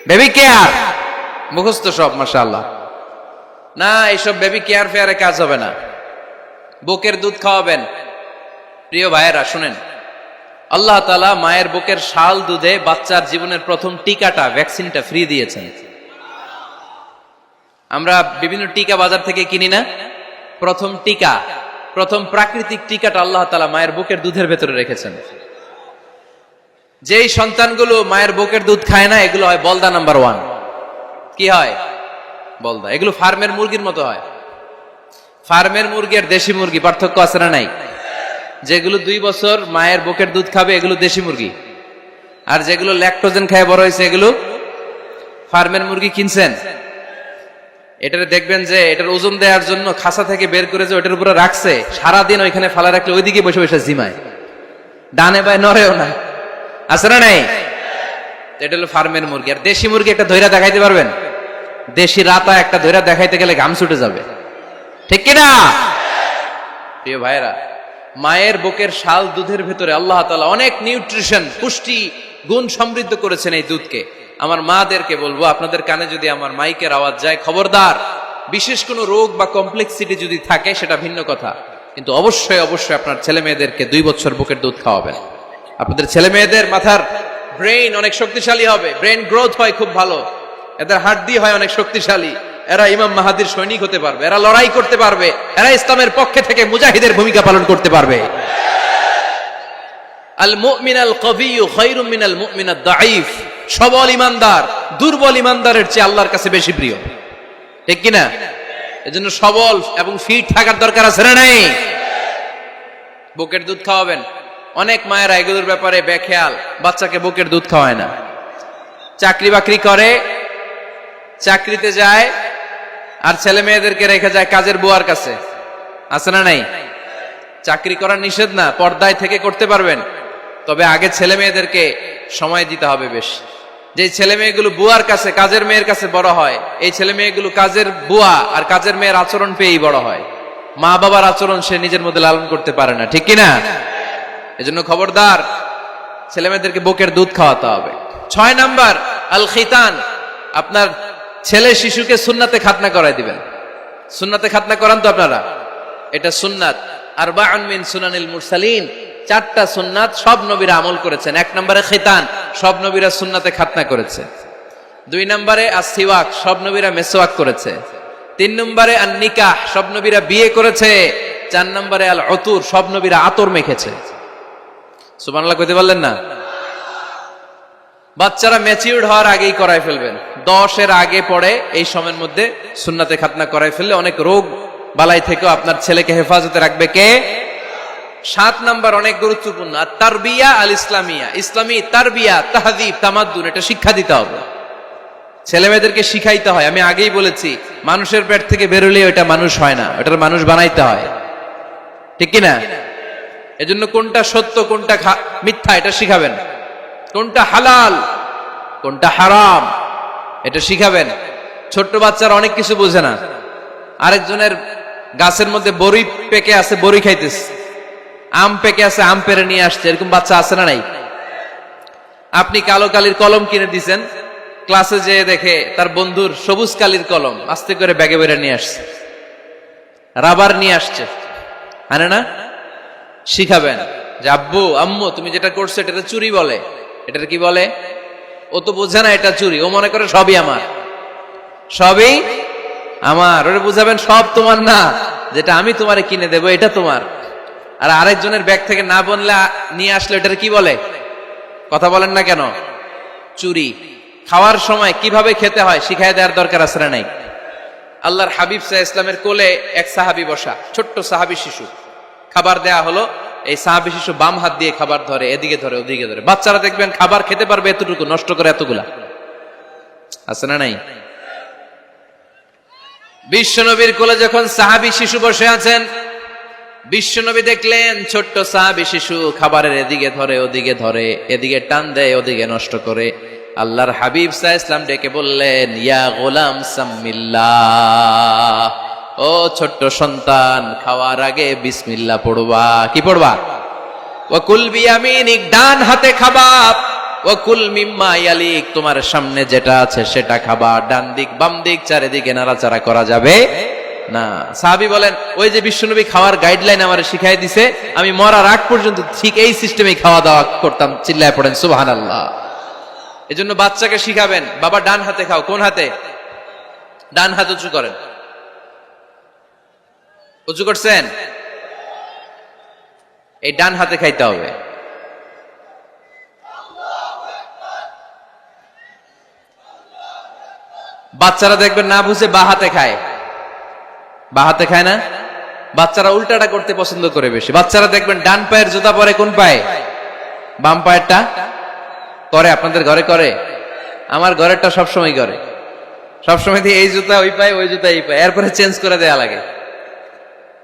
বেবি কেয়ার। মুখস্থ সব মাশাআল্লাহ। না, এইসব বেবি কেয়ার ফেয়ারে কাজ হবে না। বুকের দুধ খাওয়াবেন। প্রিয় ভাইয়েরা শুনেন, আল্লাহ তাআলা মায়ের বুকের শাল দুধে বাচ্চার জীবনের প্রথম টিকাটা, ভ্যাকসিনটা ফ্রি দিয়েছেন। আমরা বিভিন্ন টিকা বাজার থেকে কিনি না? প্রথম টিকা, প্রথম প্রাকৃতিক টিকাটা আল্লাহ তাআলা মায়ের বুকের দুধের ভেতরে রেখেছেন। যেই সন্তানগুলো মায়ের বুকের দুধ খায় না, এগুলো হয় বলদা নাম্বার 1। কি হয়? বলদা। এগুলো ফার্মের মুরগির মতো হয়। ফার্মের মুরগি আর দেশি মুরগি পার্থক্য আছে না নাই? যেগুলো 2 বছর মায়ের বুকের দুধ খাবে এগুলো দেশি মুরগি, আর যেগুলো ল্যাকটোজেন খায় বড় হয়েছে এগুলো ফার্মের মুরগি। কিনছেন? এটারে দেখবেন যে এটার ওজন দেওয়ার জন্য খাসা থেকে বের করে যে ওইটার উপরে রাখছে, সারাদিন ওইখানে ফালা রাখলে ওইদিকে বসে বসে জিমায়, ডানে বায় নড়েও না। আছে না নাই? এটা হলো ফার্মের মুরগি। আর দেশি মুরগি একটা ধৈরা দেখাইতে পারবেন? দেশি রাতা একটা ধৈরা দেখাইতে গেলে ঘাম ছুটে যাবে, ঠিক কিনা? প্রিয় ভাইরা, মায়ের বুকের শাল দুধের ভেতরে আল্লাহ তাআলা অনেক নিউট্রিশন, পুষ্টি গুণ সমৃদ্ধ করেছেন এই দুধকে। আমার মাদেরকে বলবো, আপনাদের কানে যদি আমার মাইকের আওয়াজ যায়, খবরদার। বিশেষ কোনো রোগ বা কমপ্লেক্সিটি যদি থাকে সেটা ভিন্ন কথা, কিন্তু অবশ্যই অবশ্যই আপনার ছেলে মেয়েদেরকে 2 বছর বুকের দুধ খাওয়াবেন। আপনাদের ছেলে মেয়েদের মাথার ব্রেইন অনেক শক্তিশালী হবে, ব্রেইন গ্রোথ হয় খুব ভালো, এদের হাড্ডি হয় অনেক শক্তিশালী, এরা ইমাম মাহাদির সৈনিক হতে পারবে, এরা লড়াই করতে পারবে, এরা ইসলামের পক্ষে থেকে মুজাহিদের ভূমিকা পালন করতে পারবে। আল মুমিন আল কবিয়্যু খায়রুম মিনাল মুমিন আদ দাঈফ। সবল ইমানদার দুর্বল ইমানদারের চেয়ে আল্লাহর কাছে বেশি প্রিয়, ঠিক কিনা? এজন্য সবল এবং ফিট থাকার দরকার আছে না নাই? বুকের দুধ খাওয়াবেন। অনেক মায়েরা এগুলোর ব্যাপারে বেখেয়াল, বাচ্চাকে বুকের দুধ খাওয়ায় না। চাকরি বাকরি করে, চাকরিতে যায়, আর ছেলে মেয়েদেরকে রেখে যায় কাজের বুয়ার কাছে। আছে না নাই? চাকরি করা নিষেধ না, পর্দায় থেকে করতে পারবেন, তবে আগে ছেলে মেয়েদেরকে সময় দিতে হবে বেশি। যে ছেলে মেয়েগুলো বুয়ার কাছে, কাজের মেয়ের কাছে বড় হয়, এই ছেলে মেয়েগুলো কাজের বুয়া আর কাজের মেয়ের আচরণ পেয়েই বড় হয়। মা বাবার আচরণ সে নিজের মধ্যে লালন করতে পারে না, ঠিক কিনা? এজন্য খবরদার, ছেলে মেয়েদেরকে বুকের দুধ খাওয়াতে হবে। 6 নাম্বার আল খিতান। আপনার ছেলে শিশুকে সুন্নাতে খাতনা করাই দিবেন। সুন্নাতে খাতনা করান তো আপনারা? এটা সুন্নাত। আরবাউন মিন সুনানিল মুরসালিন, 4টা সুন্নাত সব নবীরা আমল করেছেন। 1 নম্বরে খিতান, সব নবীরা সুন্নাতে খাতনা করেছে। 2 নম্বরে আসসিওয়াক, সব নবীরা মেসওয়াক করেছে। 3 নম্বরে আন নিকাহ, সব নবীরা বিয়ে করেছে। 4 নম্বরে আল উতুর, সব নবীরা আতর মেখেছে। সুবহানাল্লাহ কইতে পারলেন না? বাচ্চারা ম্যাচিউরড হওয়ার আগেই করাই ফেলবেন। 10 এর আগে পড়ে এই সময়ের মধ্যে সুন্নাতে খাতনা করাই ফেললে অনেক রোগ বালাই থেকেও আপনার ছেলেকে হেফাজতে রাখবে কে? 7 নাম্বার অনেক গুরুত্বপূর্ণ, আর তারবিয়া আল ইসলামিয়া, ইসলামী তারবিয়া, তাহদিব, তামাদ্দুন, এটা শিক্ষা দিতে হবে। ছেলে মেয়েদেরকে শিখাইতে হয়। আমি আগেই বলেছি, মানুষের পেট থেকে বেরোলে ওটা মানুষ হয় না, ওটার মানুষ বানাইতে হয়, ঠিক কিনা? এজন্য কোনটা সত্য কোনটা মিথ্যা এটা শিখাবেন, কোনটা হালাল কোনটা হারাম এটা শিখাবেন। ছোট্ট বাচ্চারা অনেক কিছু বোঝে না। আরেকজনের গাছের মধ্যে বড়ি পেকে আছে, বড়ি খাইতেছে, আম পেকে আছে, আম পেরে নিয়ে আসছে, এরকম বাচ্চা আছে না নাই? আপনি কালো কালির কলম কিনে দিছেন, ক্লাসে যেয়ে দেখে তার বন্ধুর সবুজ কালির কলম আস্তে করে ব্যাগে বেরে নিয়ে আসছে, রাবার নিয়ে আসছে, আনে না? শিখাবেন যে আব্বু আম্মু তুমি যেটা করছো এটা চুরি বলে, এটার কি বলে? ও তো বোঝে না এটা চুরি, ও মনে করে সবই আমার, সবই আমার। ওরে বুঝাবেন সব তোমার না, যেটা আমি তোমারে কিনে দেবো এটা তোমার। আর আরেকজনের ব্যাগ থেকে না বললে নিয়ে আসলে এটার কি বলে? কথা বলেন না কেন? চুরি। খাওয়ার সময় কিভাবে খেতে হয় শিখাই দেওয়ার দরকার আছে না নাই? আল্লাহর হাবিব সাল্লাল্লাহু আলাইহি ওয়াসাল্লামের কোলে এক সাহাবী বসা, ছোট্ট সাহাবী শিশু, খাবার দেয়া হলো, এই সাহাবী শিশু বাম হাত দিয়ে খাবার ধরে, এদিকে ধরে ওদিকে ধরে। বাচ্চারা দেখবেন খাবার খেতে পারবে এতটুকু, নষ্ট করে এতগুলা, আছে না নাই? বিশ্বনবীর কোলে যখন সাহাবী শিশু বসে আছেন, বিশ্বনবী দেখলেন ছোট্ট সাহাবী শিশু খাবারের এদিকে ধরে ওদিকে ধরে, এদিকে টান দেয় ওদিকে নষ্ট করে। আল্লাহর হাবিব সাল্লাল্লাহু আলাইহি ওয়াসাল্লাম ডেকে বললেন, ইয়া গোলাম সাম্মিল্লাহ, ও ছোট্ট সন্তান, খাওয়ার আগে বিসমিল্লাহ পড়বা। কি পড়বা? ওয়াকুল বিয়ামিনিক, ডান হাতে খাবা, ওয়াকুল মিম্মা ইয়ালিক, তোমার সামনে যেটা আছে সেটা খাবা, ডান দিক বাম দিক চারিদিকে নাড়াচাড়া করা যাবে না। সাহাবী বলেন, ওই যে বিশ্বনবী খাওয়ার গাইডলাইন আমারে শিখাই দিছে, আমি মরার আগ পর্যন্ত ঠিক এই সিস্টেমে খাওয়া দাওয়া করতাম। চিল্লায় পড়েন সুবহানাল্লাহ। এজন্য বাচ্চাকে শিখাবেন, বাবা ডান হাতে খাও। কোন হাতে? ডান হাত উঁচু করেন। উঁচু করছেন? এই ডান হাতে খাইতে হবে। বাচ্চারা দেখবেন না বুঝে বা হাতে খায়, বা হাতে খায় না। বাচ্চারা উল্টাটা করতে পছন্দ করে বেশি। বাচ্চারা দেখবেন ডান পায়ের জুতা পরে কোন পায়ে? বাম পায়েরটা করে। আপনাদের ঘরে করে? আমার ঘরেরটা সবসময় করে, সবসময় দিয়ে এই জুতা ওই পায়ে, ওই জুতা এই পায়ে, এরপরে চেঞ্জ করে দেয়া লাগে।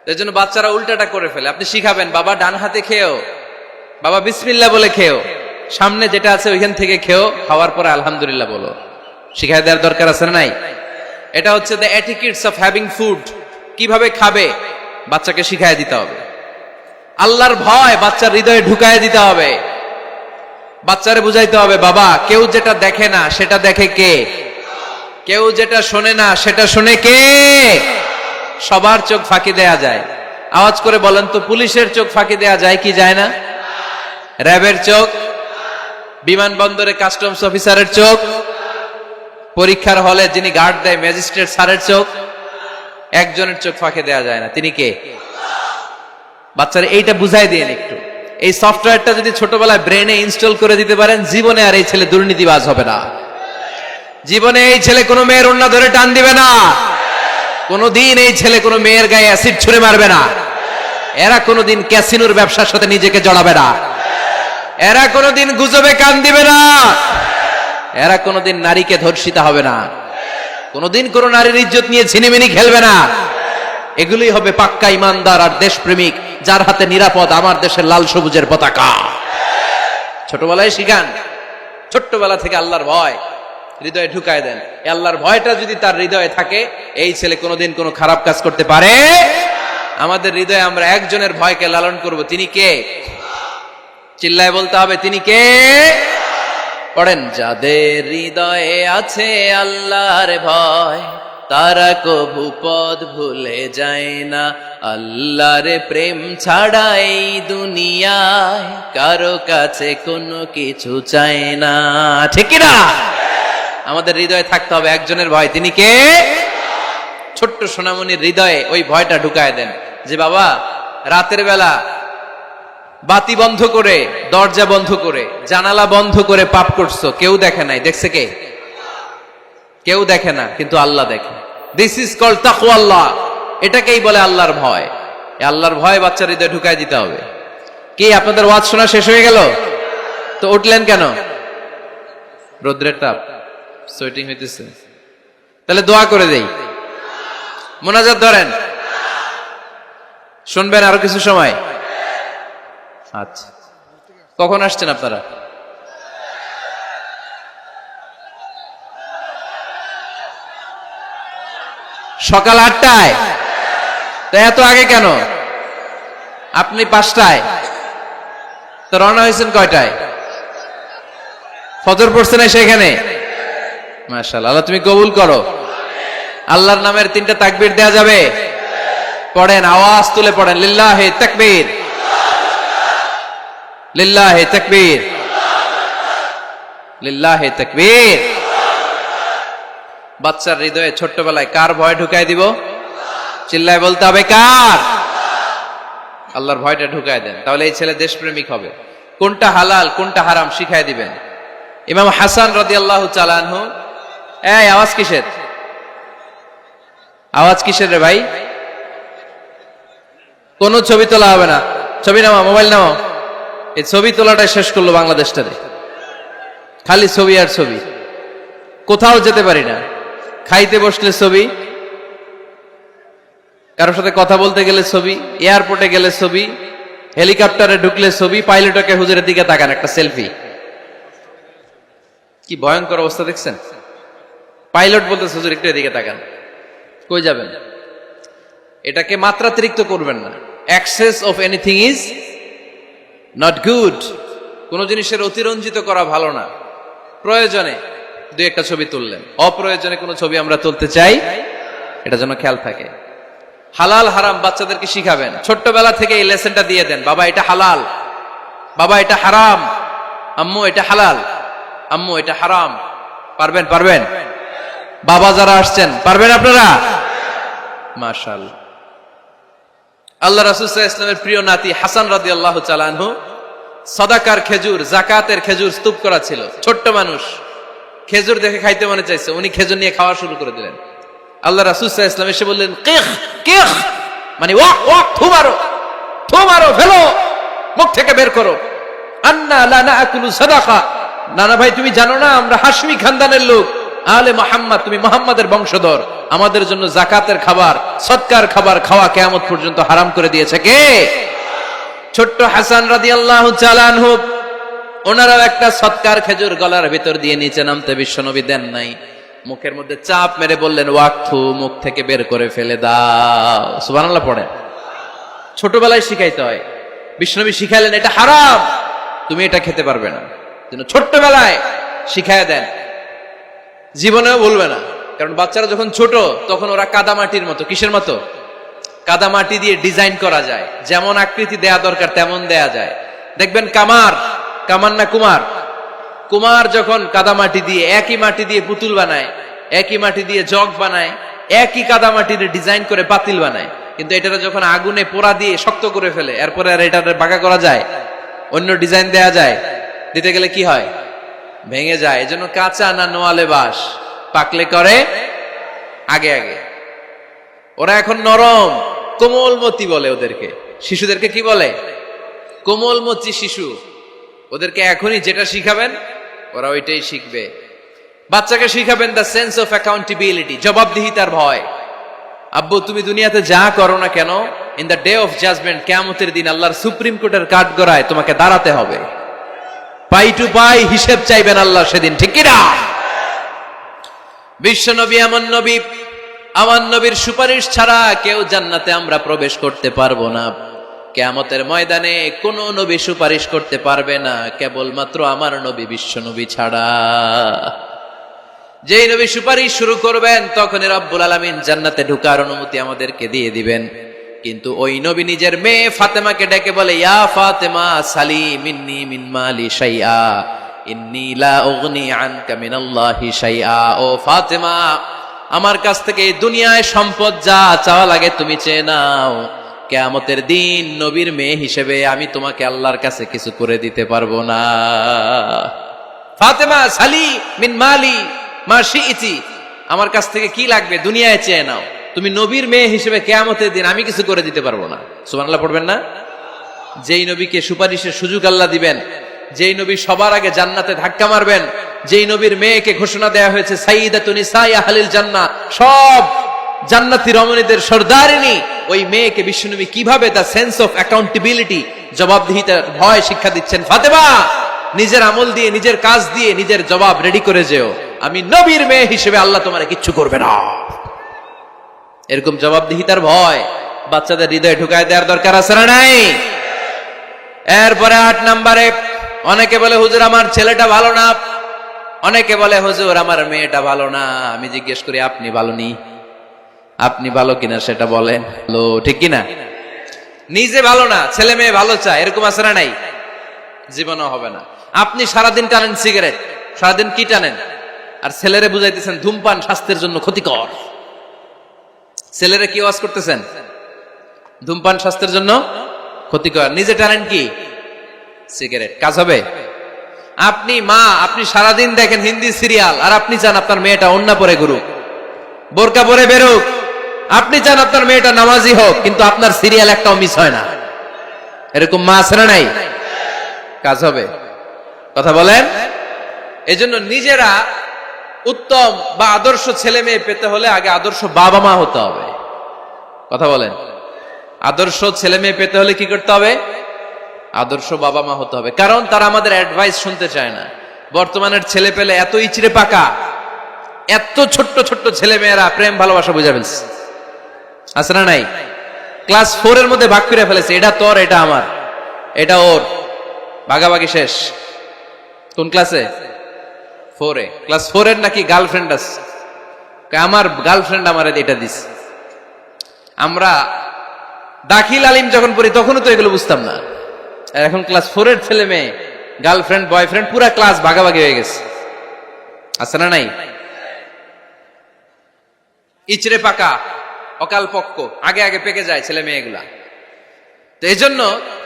এর জন্য বাচ্চারা উল্টাটা করে ফেলে। আপনি শিখাবেন, বাবা ডান হাতে খেও, বাবা বিসমিল্লাহ বলে খেও, সামনে যেটা আছে ওইখান থেকে খেও, খাওয়ার পরে আলহামদুলিল্লাহ বলো। শিখাই দেওয়ার দরকার আছে না নাই? এটা হচ্ছে the etiquettes of having food. কিভাবে খাবে বাচ্চাকে শিখাই দিতে হবে। আল্লাহর ভয় বাচ্চার হৃদয়ে ঢুকায় দিতে হবে। বাচ্চারে বুঝাইতে হবে, বাবা কেউ যেটা দেখে না সেটা দেখে কে? কেউ যেটা শোনে না সেটা শুনে কে? সবার চোখ ফাঁকি দেয়া যায়। আওয়াজ করে বলেন তো, পুলিশের চোখ ফাঁকি দেয়া যায় কি যায় না? র্যাবের চোখ, বিমানবন্দরে কাস্টমস অফিসারের চোখ, পরীক্ষার হলে যিনি গার্ড দেয় ম্যাজিস্ট্রেট স্যারের চোখ, একজনের চোখ ফাঁকি দেয়া যায় না। তিনি কে? বাচ্চারা এইটা বুঝাই দিন একটু। এই সফটওয়্যারটা যদি ছোটবেলায় ব্রেনে ইনস্টল করে দিতে পারেন, জীবনে আর এই ছেলে দুর্নীতিবাজ হবে না। জীবনে এই ছেলে কোনো মেয়ের ওড়না ধরে টান দিবে না। কোনোদিন এই ছেলে কোনো মেয়ের গায়ে অ্যাসিড ছুঁড়ে মারবে না। এরা কোনোদিন ক্যাসিনোর ব্যবসার সাথে নিজেকে জড়াবে না। এরা কোনোদিন গুজবে কান দিবে না। এরা কোনোদিন নারীকে ধর্ষিতা হবে না। কোনোদিন কোনো নারীর ইজ্জত নিয়ে ছিনিমিনি খেলবে না। এগুলোই হবে পাক্কা ইমানদার আর দেশপ্রেমিক, যার হাতে নিরাপদ আমার দেশের লাল সবুজের পতাকা। ছোটবেলায় শিখান, ছোট্টবেলা থেকে আল্লাহর ভয় হৃদয়ে ঢুকায় দেন। আল্লাহর ভয়টা যদি তার হৃদয়ে থাকে, এই ছেলে কোনোদিন কোনো খারাপ কাজ করতে পারে। আমাদের হৃদয়ে আমরা একজনের ভয়কে লালন করব। তিনি কে? চিল্লায় বলতে হবে, তিনি কে? পড়েন, যাদের হৃদয়ে আছে আল্লাহর ভয়, তারা কভু পথ ভুলে যায় না। আল্লাহর প্রেম ছাড়া এই দুনিয়ায় কারো কাছে কোনো কিছু চায় না। ঠিক না? আমাদের হৃদয়ে থাকতে হবে একজনের ভয়। তিনি কে? ছোট্ট সোনামণির হৃদয়ে ওই ভয়টা ঢুকায় দেন যে বাবা রাতের বেলা বাতি বন্ধ করে, দরজা বন্ধ করে, জানালা বন্ধ করে পাপ করছো, কেউ দেখে নাই। দেখছে কে? কেউ দেখে না, কিন্তু আল্লাহ দেখে। দিস ইজ কল্ড তাকওয়াল্লাহ। এটাকেই বলে আল্লাহর ভয়। আল্লাহর ভয় বাচ্চার হৃদয়ে ঢুকায় দিতে হবে। কি আপনাদের ওয়াজ শোনা শেষ হয়ে গেল? তো উঠলেন কেন? রোদ্রের তাপ, সোয়েটিং হইতেছে। তাহলে দোয়া করে দেই, মোনাজাত ধরেন, শুনবেন আরো কিছু সময়। আচ্ছা, কখন আসছেন আপনারা? সকাল 8টায়। তো এত আগে কেন? আপনি 5টায়, তো রওনা হয়েছেন কয়টায়? ফজর পড়ছেন সেখানে? মাশাআল্লাহ, আল্লাহ তুমি কবুল করো। আল্লাহর নামের 3টা তাকবীর দেয়া যাবে? পড়েন, আওয়াজ তুলে পড়েন, লিল্লাহি তাকবীর, লিল্লাহি তাকবীর, লিল্লাহি তাকবীর। বাচ্চার হৃদয়ে ছোট্টবেলায় কার ভয় ঢুকাই দিব? চিল্লায় বলতে হবে কার? আল্লাহর ভয়টা ঢুকায় দেন, তাহলে এই ছেলে দেশপ্রেমিক হবে। কোনটা হালাল কোনটা হারাম শিখাই দিবেন। ইমাম হাসান রাদিয়াল্লাহু তাআলা আনহু, এই আওয়াজ কিসের? আওয়াজ কিসের রে ভাই? কোন ছবি তোলা হবে না। ছবি নামাও, মোবাইল নামাও। এই ছবি তোলাটা শেষ করলো বাংলাদেশটারে। খালি ছবি আর ছবি, কোথাও যেতে পারি না। খাইতে বসলে ছবি, কারোর সাথে কথা বলতে গেলে ছবি, এয়ারপোর্টে গেলে ছবি, হেলিকপ্টারে ঢুকলে ছবি, পাইলটকে হুজুরের দিকে তাকান একটা সেলফি। কি ভয়ঙ্কর অবস্থা দেখছেন? পাইলট বলতে হুজুর একটু এদিকে তাকান, কই যাবেন? এটাকে মাত্রাতিরিক্ত করবেন না। Access of anything is not good. কোন জিনিসের অতিরঞ্জিত করা ভালো না। প্রয়োজনে দুই একটা ছবি তুললেন, অপ্রয়োজনে কোনো ছবি আমরা তুলতে চাই, এটা যেন খেয়াল থাকে। হালাল হারাম বাচ্চাদেরকে শিখাবেন, ছোট্টবেলা থেকে এই লেসনটা দিয়ে দেন। বাবা এটা হালাল, বাবা এটা হারাম, আম্মু এটা হালাল, আম্মু এটা হারাম। পারবেন? পারবেন? বাবা যারা আসছেন পারবেন আপনারা? মাশাআল্লাহ। আল্লাহ রাসূল সাল্লাল্লাহু আলাইহি ওয়াসাল্লামের প্রিয় নাতি হাসান রাদিয়াল্লাহু তাআলা আনহু সাদাকার খেজুর, যাকাতের খেজুর স্তূপ করা ছিল। ছোট্ট মানুষ, খেজুর দেখে খাইতে মনে চাইছে, উনি খেজুর নিয়ে খাওয়া শুরু করে দিলেন। আল্লাহ রাসূল সাল্লাল্লাহু আলাইহি ওয়াসাল্লাম এসে বললেন, কিখ কিখ, মানে ওয়াক ওয়াক, থু মারো, থু মারো, ফেলো, মুখ থেকে বের করো। আন্না লা নাআকুলু সাদাকা, নানা ভাই তুমি জানো না আমরা হাশমি খানদানের লোক, আলে মুহাম্মদ, তুমি মুহাম্মাদের বংশধর, আমাদের জন্য যাকাতের খাবার, সদকার খাবার খাওয়া কিয়ামত পর্যন্ত হারাম করে দিয়েছে কে? ছোট্ট হাসান রাদিয়াল্লাহু তাআলা আনহু, ওনারাও একটা সদকার খেজুর গলার ভিতর দিয়ে নিচে নামতে বিশ্বনবী দেন নাই। মুখের মধ্যে চাপ মেরে বললেন, ওয়াকথু, মুখ থেকে বের করে ফেলে দাও। সুবহানাল্লাহ পড়েন। ছোটবেলায় শিখাইতে হয়। বিশ্বনবী শিখাইলেন এটা হারাম, তুমি এটা খেতে পারবে না, যেন ছোট্টবেলায় শিখায় দেন, জীবনেও বলবে না। কারণ বাচ্চারা যখন ছোট তখন ওরা কাদামাটির মতো। কিসের মতো? কাদামাটি দিয়ে ডিজাইন করা যায়, যেমন আকৃতি দেয়া দরকার তেমন দেয়া যায়। দেখবেন কামার, কামার না কুমার, কুমার যখন কাদামাটি দিয়ে, একই মাটি দিয়ে পুতুল বানায়, একই মাটি দিয়ে জগ বানায়, একই কাদামাটির ডিজাইন করে পাতিল বানায়, কিন্তু এটা যখন আগুনে পোড়া দিয়ে শক্ত করে ফেলে, এরপরে আর এটা বাঁকা করা যায়, অন্য ডিজাইন দেয়া যায়, দিতে গেলে কি হয়? ভেঙে যায়। এজন্য কাঁচা না নোয়ালে বাস, পাকলে করে আগে আগে। ওরা এখন নরম, কোমলমতি বলে ওদেরকে। শিশুদেরকে কি বলে? কোমলমতি শিশু। ওদেরকে এখনই যেটা শিখাবেন ওরা ওইটাই শিখবে। বাচ্চাকে শিখাবেন দ্য সেন্স অফ অ্যাকাউন্টেবিলিটি, জবাবদিহিতার ভয়। আব্বু তুমি দুনিয়াতে যা করো না কেন, in the day of judgement, কিয়ামতের দিন আল্লাহর সুপ্রিম কোর্টের কাঠগড়ায় তোমাকে দাঁড়াতে হবে। পাই টু পাই হিসেব চাইবেন আল্লাহ সেদিন, ঠিক কি না? বিশ্ব নবী এমন নবী, আমার নবীর সুপারিশ ছাড়া কেউ জান্নাতে আমরা প্রবেশ করতে পারবো না। কিয়ামতের ময়দানে কোন নবী সুপারিশ করতে পারবে না, কেবলমাত্র আমার নবী বিশ্ব নবী ছাড়া। যেই নবী সুপারিশ শুরু করবেন তখনই রব্বুল আলামিন জান্নাতে ঢোকার অনুমতি আমাদেরকে দিয়ে দিবেন। কিন্তু ওই নবী নিজের মেয়ে ফাতেমাকে ডেকে বলে, ইয়া ফাতেমা সালি মিন্নি মিন মালি শাইআ ইন্নী লা উগনি আনকা মিনাল্লাহি শাইআ। ও ফাতেমা, আমার কাছ থেকে এই দুনিয়ায় সম্পদ যা চাওয়া লাগে তুমি চেয়ে নাও, কিয়ামতের দিন নবীর মেয়ে হিসেবে আমি তোমাকে আল্লাহর কাছে কিছু করে দিতে পারবো না। ফাতেমা সালি মিন মালি মা শিইতি, আমার কাছ থেকে কি লাগবে দুনিয়ায় চেয়ে নাও, তুমি নবীর মেয়ে হিসেবে কিয়ামতের দিন আমি কিছু করে দিতে পারবো না। সুবহানাল্লাহ পড়বেন না? যেই নবীকে সুপারিশের সুযোগ আল্লাহ দিবেন, যেই নবী সবার আগে জান্নাতে ধাক্কা মারবেন, যেই নবীর মেয়েকে ঘোষণা দেয়া হয়েছে সাইয়্যিদাতুন নিসাই আহলিল জান্নাহ, সব জান্নাতি রমণীদের সর্দারিনী, ওই মেয়েকে বিশ্বনবী কিভাবে তার সেন্স অফ অ্যাকাউন্টেবিলিটি, জবাবদিহিতার ভয় শিক্ষা দিচ্ছেন। ফাতেমা, নিজের আমল দিয়ে, নিজের কাজ দিয়ে নিজের জবাব রেডি করে যেও, আমি নবীর মেয়ে হিসেবে আল্লাহ তোমারে কিচ্ছু করবে না। এরকম জবাবদিহিতার ভয় বাচ্চাদের হৃদয়ে ঢুকায় দেওয়ার দরকার আছে না নাই? এরপরে 8 নম্বরে, অনেকে বলে হুজুর আমার ছেলেটা ভালো না, অনেকে বলে হুজুর আমার মেয়েটা ভালো না। আমি জিজ্ঞেস করি আপনি ভালো নি? আপনি ভালো কিনা সেটা বলেন। ঠিক কিনা? নিজে ভালো না, ছেলে মেয়ে ভালো চায়, এরকম আছে না নাই? জীবনও হবে না। আপনি সারাদিন টানেন সিগারেট, সারাদিন কি টানেন, আর ছেলেরে বুঝাইতেছেন ধূমপান স্বাস্থ্যের জন্য ক্ষতিকর। ছেলেরে কি ওয়াজ করতেছেন? ধূমপান স্বাস্থ্যের জন্য ক্ষতিকর। নিজে টানেন কি? সিগারেট। কাজ হবে? আপনি মা, আপনি সারাদিন দেখেন হিন্দি সিরিয়াল, আর আপনি চান আপনার মেয়েটা ওন্না পরে ঘুরুক, বোরকা পরে বেরুক। আপনি চান আপনার মেয়েটা নামাজি হোক, কিন্তু আপনার সিরিয়াল একটাও মিস হয় না। এরকম মা আছে না নাই? কাজ হবে? কথা বলেন। এজন্য নিজেরা উত্তম বা আদর্শ ছেলে মেয়ে পেতে হলে আগে আদর্শ বাবা মা হতে হবে। কথা বলেন। আদর্শ ছেলে মেয়ে পেতে হলে কি করতে হবে? আদর্শ বাবা মা হতে হবে। কারণ তারা আমাদের অ্যাডভাইস শুনতে চায় না। বর্তমানের ছেলে পেলে এত ইচড়ে পাকা, এত ছোট্ট ছোট্ট ছেলে মেয়েরা প্রেম ভালোবাসা বুঝা ফেলছে, আছে না নাই? ক্লাস 4 এর মধ্যে ভাগ করে ফেলেছে, এটা তোর, এটা আমার, এটা ওর, ভাগাভাগি শেষ। কোন ক্লাসে? 4 এ। ক্লাস 4 এর নাকি গার্লফ্রেন্ড আছে, আমার গার্লফ্রেন্ড আমার এটা দিস। আমরা দাখিল আলিম যখন পড়ি তখনও তো এগুলো বুঝতাম না। এখন ক্লাস 4 এর ছেলে মেয়ে গার্লফ্রেন্ড বয়ফ্রেন্ড পুরা ক্লাস ভাগাভাগি হয়ে গেছে, আছে না নাই? ইচড়ে পাকা, অকাল পক্ক, আগে আগে পেকে যায় ছেলে মেয়েগুলা। তো এই জন্য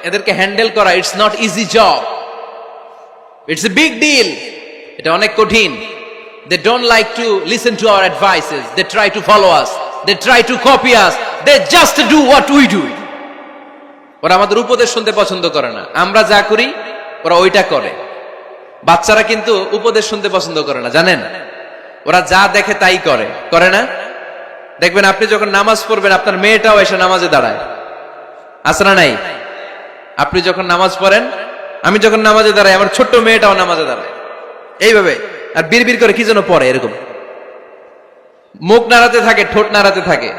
এদেরকে হ্যান্ডেল করা it's not easy job, it's a big deal. এটা অনেক কঠিন। They don't like to listen to our advices, they try to follow us, they try to copy us, they just do what we do. ওরা আমাদের উপদেশ শুনতে পছন্দ করে না, আমরা যা করি ওরা ওইটা করে। বাচ্চারা কিন্তু উপদেশ শুনতে পছন্দ করে না, জানেন? ওরা যা দেখে তাই করে, করে না? দেখবেন আপনি যখন নামাজ পড়বেন আপনার মেয়েটাও এসে নামাজে দাঁড়ায়, আছে না নাই? আপনি যখন নামাজ পড়েন, আমি যখন নামাজে দাঁড়াই, আমার ছোট্ট মেয়েটাও নামাজে দাঁড়ায় এইভাবে, আর বিড়বিড় করে কি যেন পড়ে, এরকম মুখ নাড়াতে থাকে, ঠোঁট নাড়াতে থাকে।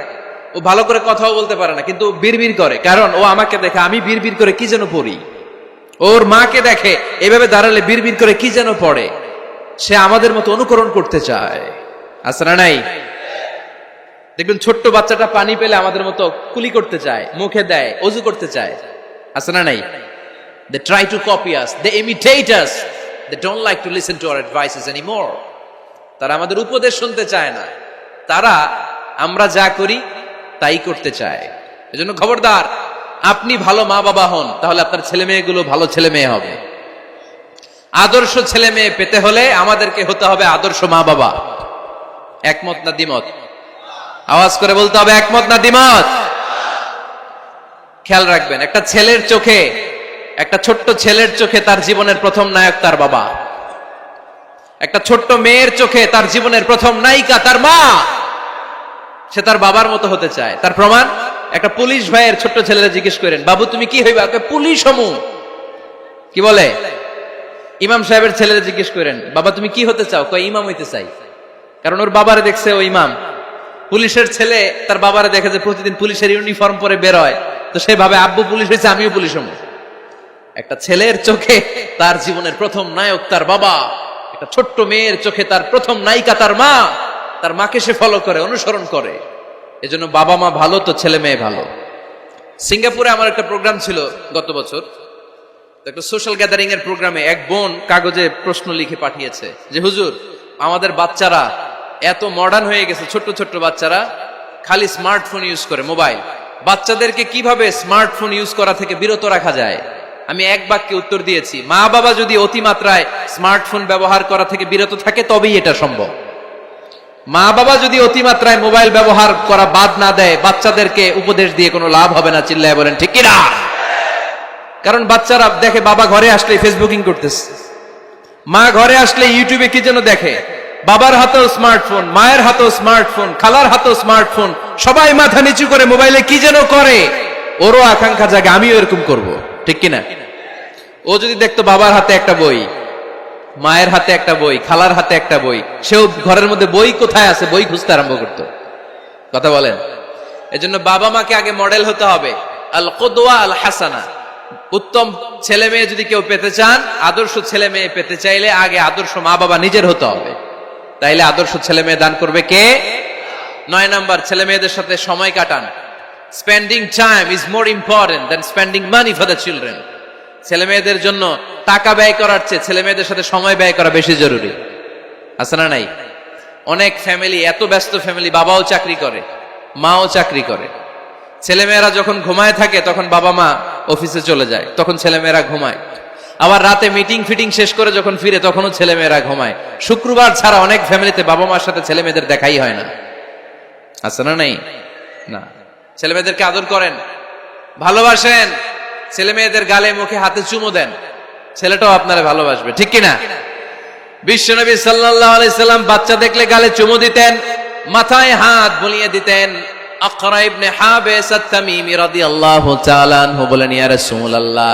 ও ভালো করে কথাও বলতে পারে না, কিন্তু বিড়বিড় করে, কারণ ও আমাকে দেখে আমি বিড়বিড় করে কি যেন পড়ি। ওর মাকে দেখে এইভাবে দাঁড়ালে বিড়বিড় করে কি যেন পড়ে। সে আমাদের মতো অনুকরণ করতে চায়, আছে না নাই? দেখবেন ছোট্ট বাচ্চাটা পানি পেলে আমাদের মতো কুলি করতে চায়, মুখে দেয়, অজু করতে চায়, আছে না নাই? They try to copy us, they imitate us, they don't like to listen to our advices anymore. তারা আমাদের উপদেশ শুনতে চায় না, তারা আমরা যা করি তাই করতে চায়। এজন্য খবরদার, আপনি ভালো মা বাবা হন, তাহলে আপনার ছেলে মেয়েগুলো ভালো ছেলে মেয়ে হবে। আদর্শ ছেলে মেয়ে পেতে হলে আমাদেরকে হতে হবে আদর্শ মা বাবা। একমত না দ্বিমত? আওয়াজ করে বলতে হবে একমত না দ্বিমত? খেয়াল রাখবেন, একটা ছেলের চোখে, একটা ছোট্ট ছেলের চোখে তার জীবনের প্রথম নায়ক তার বাবা। একটা ছোট্ট মেয়ের চোখে তার জীবনের প্রথম নায়িকা তার মা। সে তার বাবার মতো হতে চায়। তার প্রমাণ, একটা পুলিশ ভাইয়ের ছোট্ট ছেলেরা জিজ্ঞেস করেন, বাবু তুমি কি হইবা? পুলিশ হমু। কি বলে? ইমাম সাহেবের ছেলেরা জিজ্ঞেস করেন, বাবা তুমি কি হতে চাও? কয় ইমাম হইতে চাই। কারণ ওর বাবারে দেখছে ও ইমাম। পুলিশের ছেলে তার বাবারে দেখে যে প্রতিদিন পুলিশের ইউনিফর্ম পরে বের হয়, তো সে ভাবে আব্বু পুলিশ হয়েছে, আমিও পুলিশ হবো। একটা ছেলের চোখে তার জীবনের প্রথম নায়ক তার বাবা, একটা ছোট্ট মেয়ের চোখে তার প্রথম নায়িকা তার মা। তার মাকে সে ফলো করে, অনুসরণ করে। এজন্য বাবা মা ভালো তো ছেলে মেয়ে ভালো। সিঙ্গাপুরে আমার একটা প্রোগ্রাম ছিল গত বছর, একটা সোশ্যাল গ্যাদারিং এর প্রোগ্রামে এক বোন কাগজে প্রশ্ন লিখে পাঠিয়েছে যে হুজুর, আমাদের বাচ্চারা এত মডার্ন হয়ে গেছে, ছোট্ট ছোট্ট বাচ্চারা খালি স্মার্টফোন ইউজ করে, মোবাইল। বাচ্চাদেরকে কিভাবে স্মার্টফোন ইউজ করা থেকে বিরত রাখা যায়? আমি এক বাক্যে উত্তর দিয়েছি, মা বাবা যদি অতিমাত্রায় স্মার্টফোন ব্যবহার করা থেকে বিরত থাকে তবেই এটা সম্ভব। মা বাবা যদি অতিমাত্রায় মোবাইল ব্যবহার করা বাদ না দেয়, বাচ্চাদেরকে উপদেশ দিয়ে কোনো লাভ হবে না। চিল্লায় বলেন ঠিক কিনা? কারণ বাচ্চারা দেখে বাবা ঘরে আসলে ফেসবুকিং করতেছে, মা ঘরে আসলে ইউটিউবে কি যেন দেখে, বাবার হাতেও স্মার্টফোন, মায়ের হাতেও স্মার্টফোন, খালার হাতেও স্মার্টফোন, সবাই মাথা নিচু করে মোবাইলে কি যেন করে। ওরও আকাঙ্ক্ষা জাগে আমিও এরকম করব, ঠিক কিনা? ও যদি দেখতো বাবার হাতে একটা বই, মায়ের হাতে একটা বই, খালার হাতে একটা বই, সেও ঘরের মধ্যে বই কোথায় আছে বই খুঁজতে আরম্ভ করতো। কথা বলেন? এজন্য বাবা মাকে আগে মডেল হতে হবে, আল কুদওয়া আল হাসানা। উত্তম ছেলে মেয়ে যদি কেউ পেতে চান, আদর্শ ছেলে মেয়ে পেতে চাইলে আগে আদর্শ মা বাবা নিজের হতে হবে, তাইলে আদর্শ ছেলে মেয়ে দান করবে কে? 9 নাম্বার, ছেলে মেয়েদের সাথে সময় কাটান। Spending time is more important than spending money for the children. ছেলে মেয়েদের জন্য টাকা ব্যয় করার চেয়ে ছেলে মেয়েদের সাথে সময় ব্যয় করা বেশি জরুরি, আছে না নাই? অনেক ফ্যামিলি, এত ব্যস্ত ফ্যামিলি, বাবাও চাকরি করে, মাও চাকরি করে, ছেলেমেয়েরা যখন ঘুমায় থাকে তখন বাবা মা অফিসে চলে যায়, তখন ছেলেমেয়েরা ঘুমায়। আবার রাতে মিটিং ফিটিং শেষ করে যখন ফিরে তখনও ছেলেমেয়েরা ঘুমায়। শুক্রবার ছাড়া অনেক ফ্যামিলিতে বাবা মার সাথে ছেলে মেয়েদের দেখাই হয় না, আছে না নাই? না। ছেলে মেয়েদেরকে আদর করেন, ভালোবাসেন, ছেলে মেয়েদের গালে মুখে হাতে চুমো দেন, ছেলেটাও আপনারা ভালোবাসবে, ঠিক কিনা? বিশ্বনবী সাল্লাল্লাহু আলাইহি সাল্লাম বাচ্চা দেখলে গালে চুমো দিতেন, মাথায় হাত বুলিয়ে দিতেন। আকরা ইবনে হাবিস আত-তামিমি রাদিয়াল্লাহু তাআলা আনহু বলেন, ইয়া রাসূলুল্লাহ,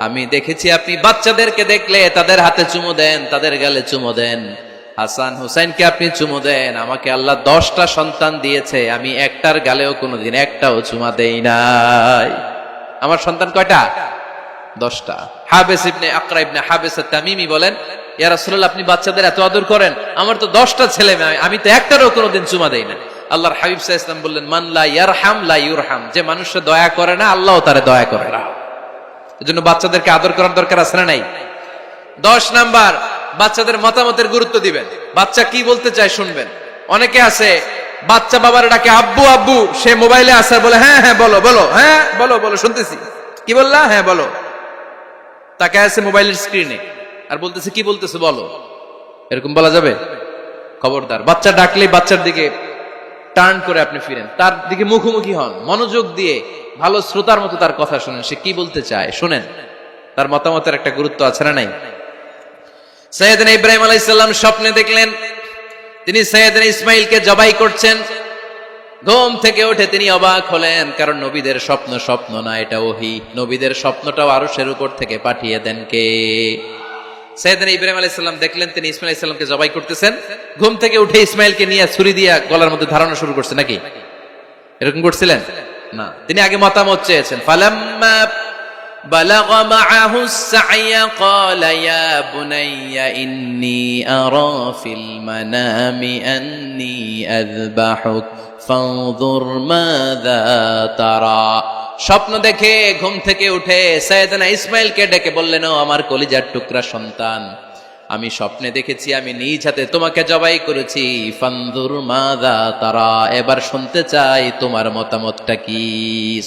আমি দেখেছি আপনি বাচ্চাদেরকে দেখলে তাদের হাতে চুমো দেন, তাদের গালে চুমো দেন। হাসান হুসাইনকে আপনি চুমো দেন। আমাকে আল্লাহ 10টা সন্তান দিয়েছে, আমি একটার গালেও কোনোদিন একটাও চুমা দেই নাই। আমার সন্তান কয়টা? 10টা। হাবিস ইবনে আকরা ইবনে হাবিস আত-তামিমি বলেন, ইয়া রাসূলুল্লাহ, আপনি বাচ্চাদের এত আদর করেন, আমার তো 10টা ছেলে মেয়ে, আমি তো একটারও কোনোদিন চুমা দেই না। আল্লাহর হাবিব সাল্লাল্লাহু আলাইহি ওয়াসাল্লাম বললেন, মান লা ইয়ারহাম লা ইউরহাম, যে মানুষে দয়া করে না আল্লাহও তারে দয়া করে না। এজন্য বাচ্চাদেরকে আদর করার দরকার আছে না নাই? 10 নাম্বার, বাচ্চাদের মতামতের গুরুত্ব দিবেন। বাচ্চা কি বলতে চায় শুনবেন। অনেকে আছে বাচ্চা বাবার ডাকে আব্বু আব্বু, সে মোবাইলে আসার বলে হ্যাঁ হ্যাঁ বলো বলো, হ্যাঁ বলো বলো শুনতেছি, কি বললা, হ্যাঁ বলো। তাকে আছে মোবাইলের স্ক্রিনে আর বলতেছে কি বলতেছে বলো। এরকম বলা যাবে? খবরদার। বাচ্চা ডাকলে বাচ্চার দিকে টার্ন করে আপনি ফিরেন, তার দিকে মুখোমুখি হন, মনোযোগ দিয়ে ভালো শ্রোতার মতো তার কথা শুনেন, সে কি বলতে চায় শুনেন, তার মতামতের একটা গুরুত্ব আছে না নাই? সাইয়েদনা ইব্রাহিম আলাইহিস সালাম স্বপ্নে দেখলেন তিনি সাইয়েদনা ইসমাইলকে জবাই করছেন। ঘুম থেকে উঠে তিনি অবাক হলেন, কারণ নবীদের স্বপ্ন স্বপ্ন না, এটা ওহী। নবীদের স্বপ্নটাও আরশের উপর থেকে পাঠিয়ে দেন কে? সাইয়েদনা ইব্রাহিম আলাইহিস সালাম দেখলেন তিনি ইসমাইল আলাইহিস সালামকে জবাই করতেছেন। ঘুম থেকে উঠে ইসমাইলকে নিয়ে ছুরি দিয়ে গলার মধ্যে ধারণা শুরু করছে নাকি? এরকম করছিলেন না, তিনি আগে মতামত চেয়েছেন। ফালাম্মা বালাগা মাআহু সা'য়া ক্বালা ইয়া বুনাইয়া ইন্নী আরা ফিল মানামি আন্নী আযবাহুক ফানজুর মাযা তারা। স্বপ্ন দেখে ঘুম থেকে উঠে সাইয়েদনা ইসমাইলকে ডেকে বললেন, ও আমার কলিজার টুকরা সন্তান, আমি স্বপ্নে দেখেছি আমি নিজ হাতে তোমাকে জবাই করেছি। ফানজুর মাযা তারা, এবার শুনতে চাই তোমার মতামতটা কি।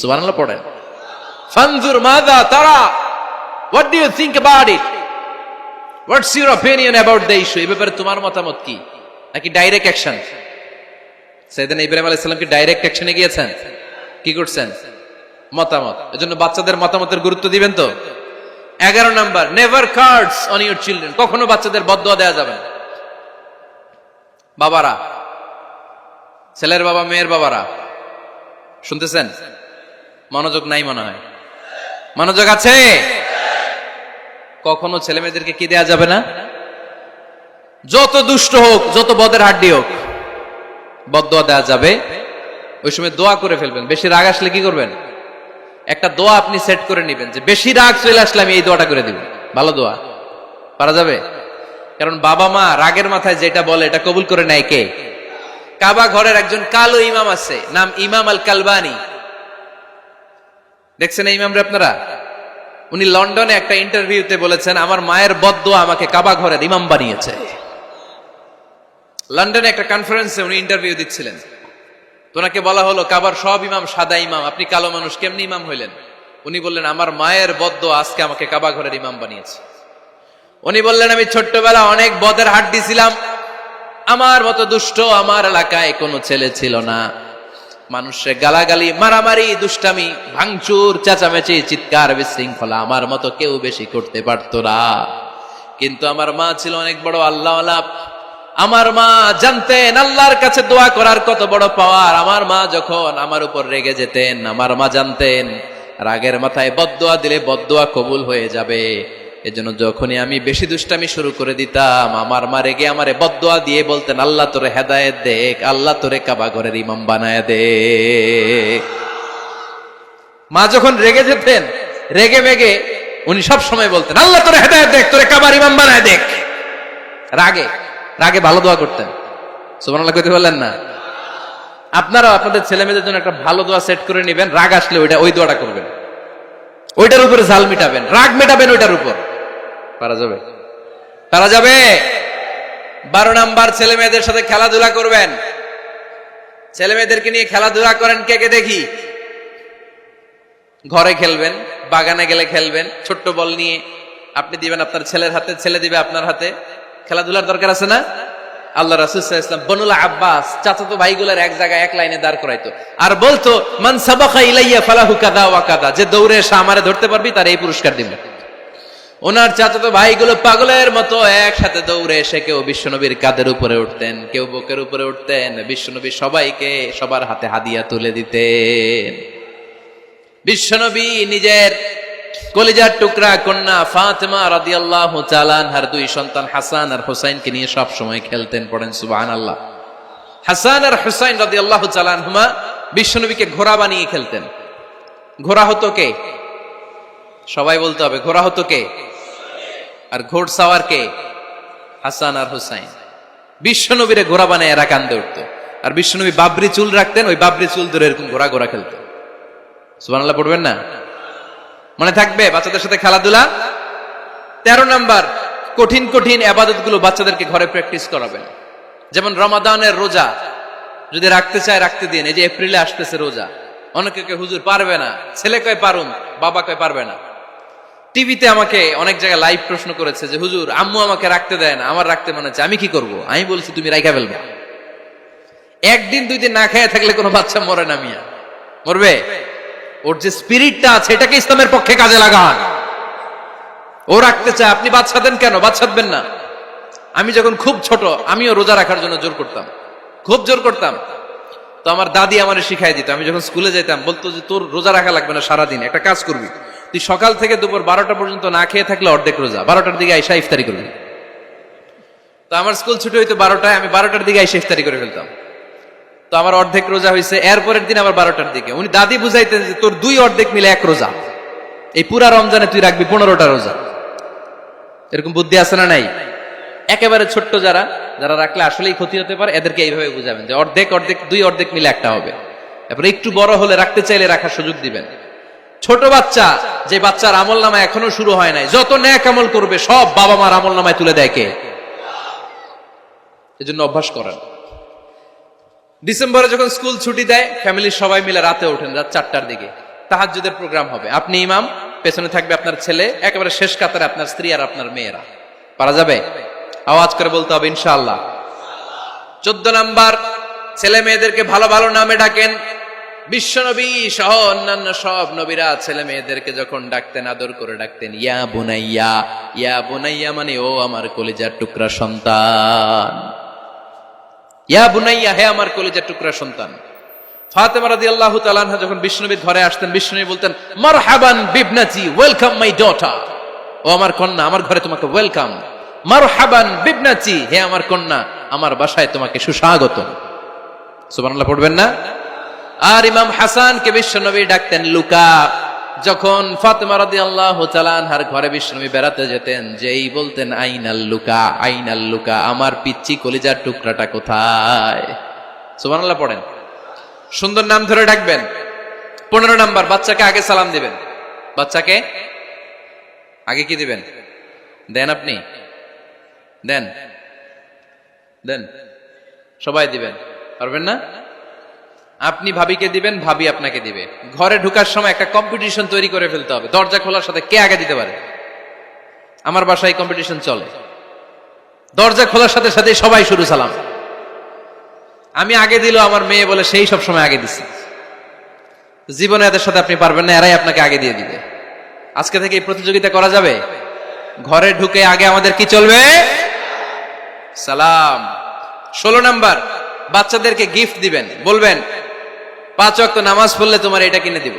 সুবহানাল্লাহ পড়েন। ফানজুর মাযা তারা, what do you think about it, what's your opinion about the issue, এই ব্যাপারে তোমার মতামত কি? নাকি ডাইরেক্ট অ্যাকশন? সাইয়েদনা ইব্রাহিম আলাইহিস সালাম কি ডাইরেক্ট অ্যাকশনে গিয়েছেন? কি করছেন? মতামত। এজন্য বাচ্চাদের মতামতের গুরুত্ব দিবেন তো। 11 number, never cards on your children, কখনো বাচ্চাদের বদদোয়া দেওয়া যাবে না। বাবারা, ছেলের বাবা মেয়ের বাবারা শুনতেছেন? মনোযোগ নাই মনে হয়, মনোযোগ আছে? কখনো ছেলে মেয়েদেরকে কি দেয়া যাবে না? যত দুষ্ট হোক, যত বদের হাড্ডি হোক, বদদোয়া দেওয়া যাবে। ওই সময় দোয়া করে ফেলবেন। বেশি রাগ আসলে কি করবেন? একটা দোয়া আপনি সেট করে নেবেন যে বেশি রাগ চলে আসলে আমি এই দোয়াটা করে দিব। ভালো দোয়া পারা যাবে? কারণ বাবা মা রাগের মাথায় যেটা বলে এটা কবুল করে নেয় কে? কাবা ঘরের একজন কালো ইমাম আছে, নাম ইমাম আল কালবানি। দেখছেন এই ইমামরে আপনারা? উনি লন্ডনে একটা ইন্টারভিউতে বলেছেন, আমার মায়ের বদদোয়া আমাকে কাবা ঘরের ইমাম বানিয়েছে। লন্ডনে একটা কনফারেন্সে উনি ইন্টারভিউ দিচ্ছিলেন। ওনাকে বলা হলো, কাবার সব ইমাম সাদা ইমাম, আপনি কালো মানুষ, কেমনি ইমাম হইলেন? উনি বললেন, আমার মায়ের বদদোয়া আজকে আমাকে কাবা ঘরের ইমাম বানিয়েছে। উনি বললেন, আমি ছোট্টবেলা অনেক বদের হাড্ডি ছিলাম, আমার মতো দুষ্ট আমার এলাকায় কোনো ছেলে ছিল না। মানুষের গালাগালি, মারামারি, দুষ্টামি, ভাঙচুর, চেঁচামেচি, চিৎকার, বিশৃঙ্খলা আমার মতো কেউ বেশি করতে পারতো না। কিন্তু আমার মা ছিল অনেক বড় আল্লাহওয়ালা। আমার মা জানতেন আল্লাহর কাছে দোয়া করার কত বড় পাওয়ার। আমার মা যখন আমার উপর রেগে যেতেন, আমার মা জানতেন রাগের মাথায় বদদোয়া দিলে বদদোয়া কবুল হয়ে যাবে। এজন্য যখনই আমি বেশি দুষ্টামি শুরু করে দিতাম, আমার মা রেগে আমারে বদদোয়া দিয়ে বলতেন, আল্লাহ তোরে হেদায়েত দেখ, আল্লাহ তোরে কাবা ঘরের ইমাম বানায় দে। মা যখন রেগে যেতেন, রেগে মেগে উনি সব সময় বলতেন, আল্লাহ তোরে হেদায়েত দেখ, তোরে কাবার ইমাম বানায় দেখ। রাগে রাগে ভালো দোয়া করতেন। সুবহানাল্লাহ কইতে বললেন না? আপনারাও আপনাদের ছেলে মেয়েদের জন্য একটা ভালো দোয়া সেট করে নেবেন। রাগ আসলে ওই দোয়াটা করবেন, ওইটার উপরে ঝাল মিটাবেন, রাগ মেটাবেন ওইটার উপর। পারা যাবে? পারা যাবে? 12 নাম্বার, ছেলে মেয়েদের সাথে খেলাধুলা করবেন। ছেলে মেয়েদেরকে নিয়ে খেলাধুলা করেন, কে কে দেখি। ঘরে খেলবেন, বাগানে গেলে খেলবেন, ছোট্ট বল নিয়ে আপনি দিবেন আপনার ছেলের হাতে, ছেলে দিবে আপনার হাতে। খেলাধুলার দরকার আছে না? আল্লাহ রাসূল সাল্লাল্লাহু আলাইহি ওয়াসাল্লাম বনুল আব্বাস চাচাতো ভাইগুলোর এক জায়গায় এক লাইনে দাঁড় করাইতো, আর বলতো, মান সাবাকা ইলাইয়া ফালাহু কাদা ওয়া কাদা, যে দৌড়ে এসে আমারে ধরতে পারবি তার এই পুরস্কার দিব। ওনার চাচাতো ভাইগুলো পাগলের মতো একসাথে দৌড়ে এসে কেউ বিশ্বনবীর কাঁধের উপরে উঠতেন, কেউ বুকের উপরে উঠতেন। বিশ্বনবী সবাইকে সবার হাতে হাদিয়া তুলে দিতেন। বিশ্বনবী নিজের কলিজার টুকরা কন্যা ফাতেমা রাদিয়াল্লাহু তাআলা আনহার 2 সন্তান হাসান আর হুসাইনকে নিয়ে সব সময় খেলতেন। পড়েন সুবহানাল্লাহ। হাসান আর হুসাইন রাদিয়াল্লাহু তাআলা আনহুমা বিশ্বনবীকে ঘোড়া বানিয়ে খেলতেন। ঘোড়া হতো কে? সবাই বলতে হবে, ঘোড়া হতো কে? আর ঘোড়সাওয়ার কে? হাসান আর হুসাইন। বিশ্বনবীরে ঘোড়া বানায় এরা কান্দে উঠতো। আর বিশ্বনবী বাবরি চুল রাখতেন, ওই বাবরি চুল ধরে এরকম ঘোড়া ঘোড়া খেলতেন। সুবহানাল্লাহ পড়বেন না? মনে থাকবে বাচ্চাদের সাথে খেলাধুলা। 13 নাম্বার, কঠিন কঠিন ইবাদত গুলো বাচ্চাদেরকে ঘরে প্র্যাকটিস করাবেন। যেমন রমাদানের রোজা যদি রাখতে চায় রাখতে দিন। এই যে এপ্রিলে আসতেছে রোজা, অনেকে কে হুজুর পারবে না, ছেলে কয় পারুন, বাবা কয় পারবে না। টিভিতে আমাকে অনেক জায়গায় লাইভ প্রশ্ন করেছে যে হুজুর আম্মু আমাকে রাখতে দেয় না, আমার রাখতে মনে হচ্ছে, আমি কি করব? আমি বলছি তুমি রাইখা ফেলবা। একদিন 2 দিন না খেয়ে থাকলে কোনো বাচ্চা মরে না মিয়া, মরবে? ওর যে স্পিরিটটা আছে এটাকে ইসলামের পক্ষে কাজে লাগান। ও রাখতে চায়, আপনি বাচ্চা দেন কেন? বাচ্চা দেবেন না। আমি যখন খুব ছোট, আমিও রোজা রাখার জন্য জোর করতাম, খুব জোর করতাম। তো আমার দাদি আমারে শিখাই দিত। আমি যখন স্কুলে যেতাম বলতো যে তোর রোজা রাখা লাগবে না, সারাদিন একটা কাজ করবি, তুই সকাল থেকে দুপুর 12টা পর্যন্ত না খেয়ে থাকলে অর্ধেক রোজা, 12টার দিকে আইসা ইফতারি করবি। তো আমার স্কুল ছুটি হইতো 12টায়, আমি 12টার দিকে আইসা ইফতারি করে ফেলতাম। তো আমার অর্ধেক রোজা হয়েছে। এরপরের দিন আবার 12টার দিকে উনি দাদি বুঝাইতেন যে তোর 2 অর্ধেক মিলে 1 রোজা, এই পুরা রমজানে তুই রাখবি 15টা রোজা। এরকম বুদ্ধি আছে না নাই? একেবারে ছোট্ট যারা যারা রাখলে আসলেই ক্ষতি হতে পারে, এদেরকে এইভাবে বুঝাবেন যে অর্ধেক অর্ধেক 2 অর্ধেক মিলে 1টা হবে। এরপরে একটু বড় হলে রাখতে চাইলে রাখার সুযোগ দিবেন। ছোট বাচ্চা, যে বাচ্চার আমল নামা এখনো শুরু হয় নাই, যত নেক আমল করবে সব বাবা মার আমল নামায় তুলে দেয় কে? এজন্য অভ্যাস করেন। ডিসেম্বরে যখন স্কুল ছুটি দেয়, ফ্যামিলির সবাই মিলে রাতে ওঠেন, রাত 4টার দিকে তাহাজ্জুদের প্রোগ্রাম হবে। আপনি ইমাম, পেছনে থাকবে আপনার ছেলে, একেবারে শেষ কাতারে আপনার স্ত্রী আর আপনার মেয়েরা। পারা যাবে? আওয়াজ করে বলতে হবে ইনশাআল্লাহ। 14 নাম্বার, ছেলে মেয়েদেরকে ভালো ভালো নামে ডাকেন। বিশ্বনবী সহ অন্যান্য সব নবীরা ছেলে মেয়েদেরকে যখন ডাকতেন আদর করে ডাকতেন ইয়া বুনাইয়া। ইয়া বুনাইয়া মানে ও আমার কলিজার টুকরা সন্তান। ইয়া বুনাইয়া, হে আমার কলিজার টুকরা সন্তান। ফাতেমা রাদিয়াল্লাহু তাআলা আনহা যখন বিশ্বনবীর ঘরে আসতেন, বিশ্বনবী বলতেন মারহাবান বিবনাতি, ওয়েলকাম মাই ডটার। ও আমার কন্যা, আমার ঘরে তোমাকে ওয়েলকাম। মারহাবান বিবনাতি, হে আমার কন্যা, আমার বাসায় তোমাকে সুস্বাগতম। সুবহানাল্লাহ পড়বেন না? আর ইমাম হাসানকে বিশ্বনবী ডাকতেন লুকা। যখন ফাতেমা রাদিয়াল্লাহু তাআলা আনহার ঘরে বিশ্বনবী বেড়াতে যেতেন, যেই বলতেন আইনাল লুকা, আইনাল লুকা, আমার পিচ্চি কলিজার টুকরাটা কোথায়? সুবহানাল্লাহ পড়েন। সুন্দর নাম ধরে ডাকবেন। 15 নাম্বার, বাচ্চাকে আগে সালাম দিবেন। বাচ্চাকে আগে কি দিবেন? দেন আপনি? দেন দেন, সবাই দিবেন, পারবেন না? আপনি ভাবিকে দিবেন, ভাবি আপনাকে দিবে। ঘরে ঢোকার সময় একটা কম্পিটিশন তৈরি করে ফেলতে হবে, দরজা খোলার সাথে কে আগে দিতে পারে। আমার বাসায় কম্পিটিশন চলে, দরজা খোলার সাথে সাথে সবাই শুরু সালাম। আমি আগে দিল আমার মেয়ে বলে সেই সব সময় আগে দিছে। জীবনে এদের সাথে আপনি পারবেন না, এরাই আপনাকে আগে দিয়ে দিবে। আজকে থেকে এই প্রতিযোগিতা করা যাবে? ঘরে ঢুকে আগে আমাদের কি চলবে? সালাম। 16 নাম্বার, বাচ্চাদেরকে গিফট দিবেন, বলবেন 5 ওয়াক্ত নামাজ পড়লে তোমার এটা কিনে দিব,